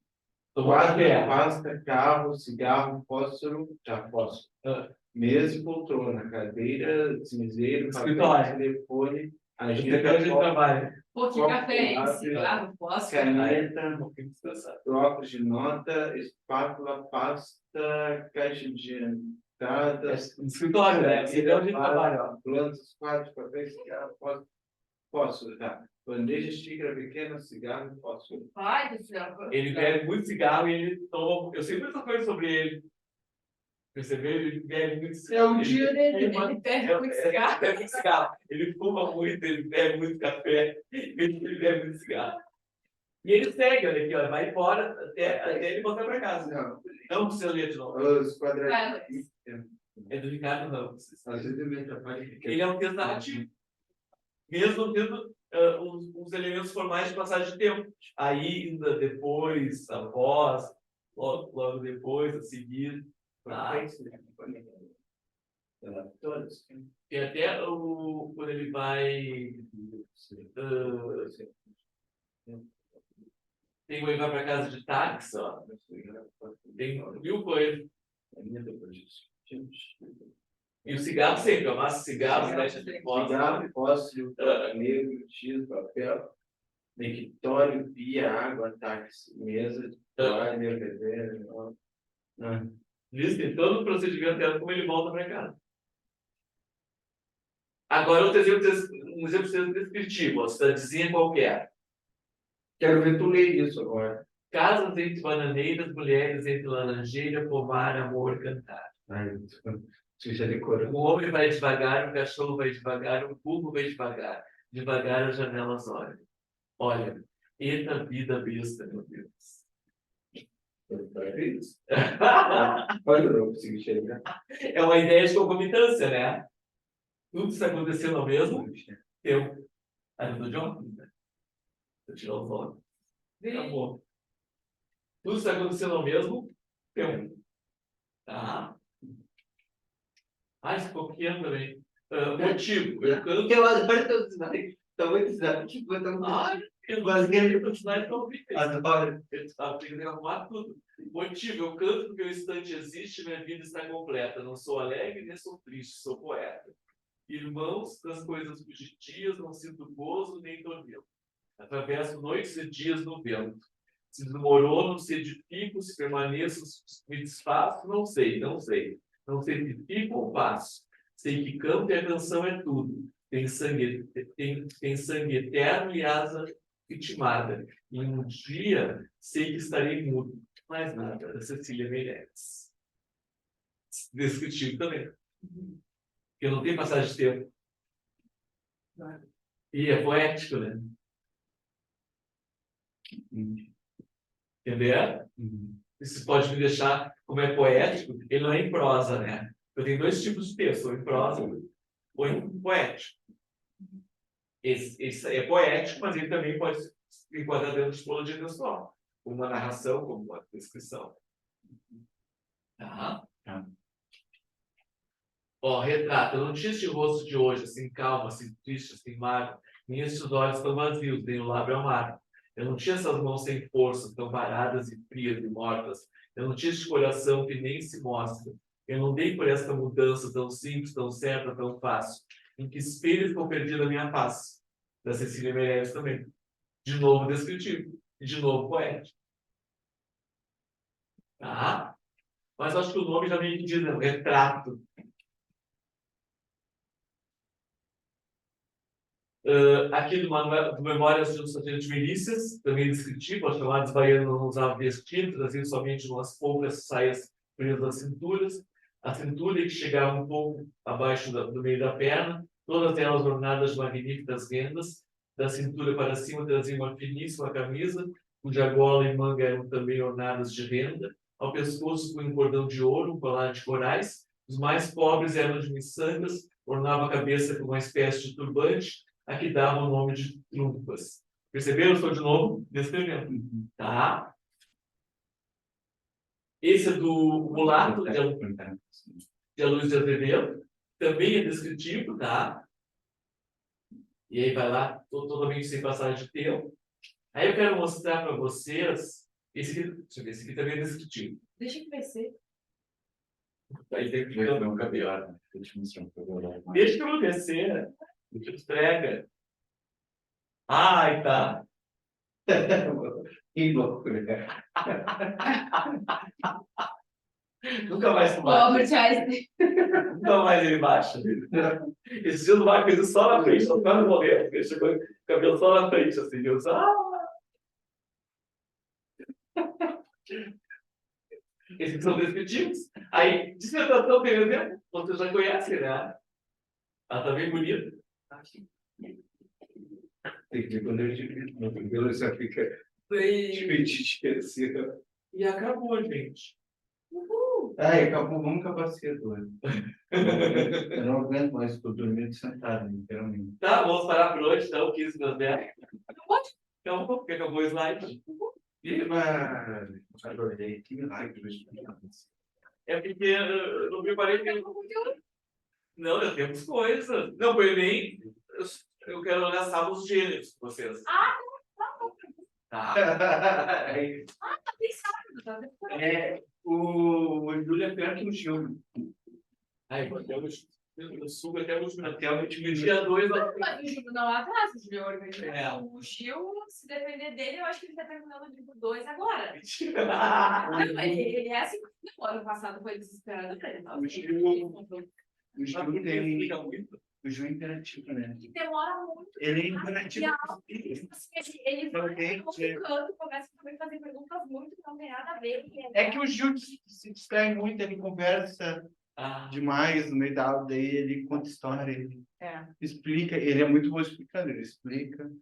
Tomou café. pasta, carro, cigarro, fósforo, fósforo. Ah, Mesa e poltrona, cadeira, cinzeiro, papel, Escritório. telefone, Secretário de agenda, trabalho. Pô, que Copo, café, hein? lápis, Cigarro, fósforo. caneta, Um pouquinho descansado. blocos de nota, espátula, pasta, caixa de entrada, Escritório, né? Secretário de trabalho, ó. plantas, quadros, papéis, cigarro, fósforo, tá? Bandeja, xícara pequena, cigarro, fósforo. Ai, do céu. Ele bebe muito cigarro e ele toma. Eu sei muita coisa sobre ele. Percebeu? Ele bebe muito cigarro. É o dia dele. Ele bebe muito cigarro. Ele bebe muito cigarro. Ele fuma muito, ele bebe muito café, ele bebe muito cigarro. E ele segue, olha aqui, olha, vai embora até ele voltar para casa. Não, Não precisa ler de novo. os quadradinhos. É do Ricardo Ramos. Às vezes eu me atrapalho. Ele é um texto narrativo. Mesmo tendo os elementos formais de passagem de tempo. Ainda, depois, após, logo depois, a seguir. Tá? Todos. Tem até quando ele vai. Tem o ele vai para casa de táxi, ó. Tem mil coisas. E o cigarro sempre, eu amasso cigarro, fecha de Cigarro, fósforo, negro, giz, papel, mictório, pia, água, táxi, mesa, toalha, bebê. Diz que todo o procedimento é como ele volta para casa. Agora, um exemplo descritivo, uma cidadezinha qualquer. Quero ver tu ler isso agora. Casas entre bananeiras, mulheres entre laranjeira, pomar, amor, cantar. Você já decorou. O homem vai devagar, o cachorro vai devagar, o burro vai devagar. Devagar as janelas olham. Olha, eita vida besta, meu Deus. Olha, eu não consegui chegar. É uma ideia de concomitância, né? Tudo está acontecendo ao mesmo tempo. Ah, eu tô de óculos, né? Vou tirar os óculos. Acabou. Tudo está acontecendo ao mesmo tempo. Tá? Ah, esse ficou pequeno também. Motivo. Eu canto. Eu adoro os slides. Tá muito slide. Tipo, tá muito. Ah, eu gosto de personagens tão horríveis. Ele está tendo que arrumar tudo. Motivo, eu canto porque o instante existe, minha vida está completa. Não sou alegre, nem sou triste, sou poeta. Irmãos das coisas fugidias, não sinto gozo nem tormento. Atravesso noites e dias no vento. Se desmorono, se edifico, se permaneço, me desfaço, não sei. Não sei se fico ou passo. Sei que canto e a canção é tudo. Tem sangue eterno e asa vitimada. E um dia sei que estarei mudo. Mais nada, da Cecília Meirelles. Descritivo também. Porque não tem passagem de tempo. E é poético, né? Entendeu? Isso pode me deixar, como é poético, ele não é em prosa, né? Eu tenho dois tipos de texto, ou em prosa ou em poético. Esse é poético, mas ele também pode se enquadrar dentro de tipologia textual, como uma narração, como uma descrição. Tá? Ó, retrato. Eu não tinha este rosto de hoje, assim, calmo, assim, triste, assim, magro. Nem estes olhos tão vazios, nem o lábio amargo. Eu não tinha essas mãos sem força, tão paradas e frias e mortas. Eu não tinha este coração que nem se mostra. Eu não dei por esta mudança tão simples, tão certa, tão fácil. Em que espelho ficou perdida a minha face? Da Cecília Meirelles também. De novo descritivo. E de novo poético. Tá? Mas acho que o nome já meio que diz, né? Retrato. Aqui do Memórias de um Sargento de Milícias, também descritivo, as chamadas baianas não usavam vestidos, traziam somente umas poucas saias presas às cinturas, a cintura que chegava um pouco abaixo do meio da perna, todas elas ornadas de magníficas rendas, da cintura para cima trazia uma finíssima camisa, cuja gola e manga eram também ornadas de renda, ao pescoço com um cordão de ouro, um colar de corais, os mais pobres eram de miçangas, ornava a cabeça com uma espécie de turbante, a que dava o nome de trunfas. Perceberam? Estou de novo descrevendo. Tá? Esse é do mulato. de Aloysio de Azevedo, também é descritivo, tá? E aí vai lá, totalmente sem passagem de tempo. Aí eu quero mostrar para vocês, esse aqui, deixa eu ver, esse aqui também é descritivo. Deixa eu crescer. Aí tem que Vai ficar pior, né? Deixa eu mostrar um pouco. deixa eu descer, deixa eu esfrega. Ai, tá. Que loucura. Nunca mais tu O baixa. Albert Einstein. Nunca mais ele baixa. Esse dia do Marco fez só na frente, só quase morrendo. Ele chegou com o cabelo só na frente, assim. Eu disse, Esses são descritivos. Aí, dissertação, tem exemplo. Você já conhece, né? Ela tá bem bonita. Tem que ver quando eu divido, meu cabelo já fica dividido assim. E acabou, gente. Ai, acabou, vamos acabar cedo hoje. Eu não aguento mais, estou dormindo sentado, literalmente. Tá, vamos parar por hoje, então, 15 das 10. Então, porque acabou o slide. Mas, adorei, que milagre. É porque eu não preparei tempo. Não, eu temos coisas. Não, foi nem. Eu quero olhar só os gêneros com vocês. Ah, Tá. tá pensado, tá vendo? O Júlio é pior que o Gil. Aí, eu subo até o último. Até o último dia 2 lá. Mas o Gil não atrasa, o Gil é organizado. É. O Gil, se depender dele, eu acho que ele tá terminando o livro 2 agora. Mentira. Não, ele é assim. Não, ano passado foi desesperado pra ele. O Gil tem. Explica muito. O Gil é imperativo, né? E demora muito. Ele é imperativo. Tipo assim, ele vai ficando, começa também a fazer perguntas muito que não tem nada a ver. É que o Gil se distrai muito, ele conversa demais no meio da aula, daí ele conta história, ele explica, ele é muito bom explicando, ele explica.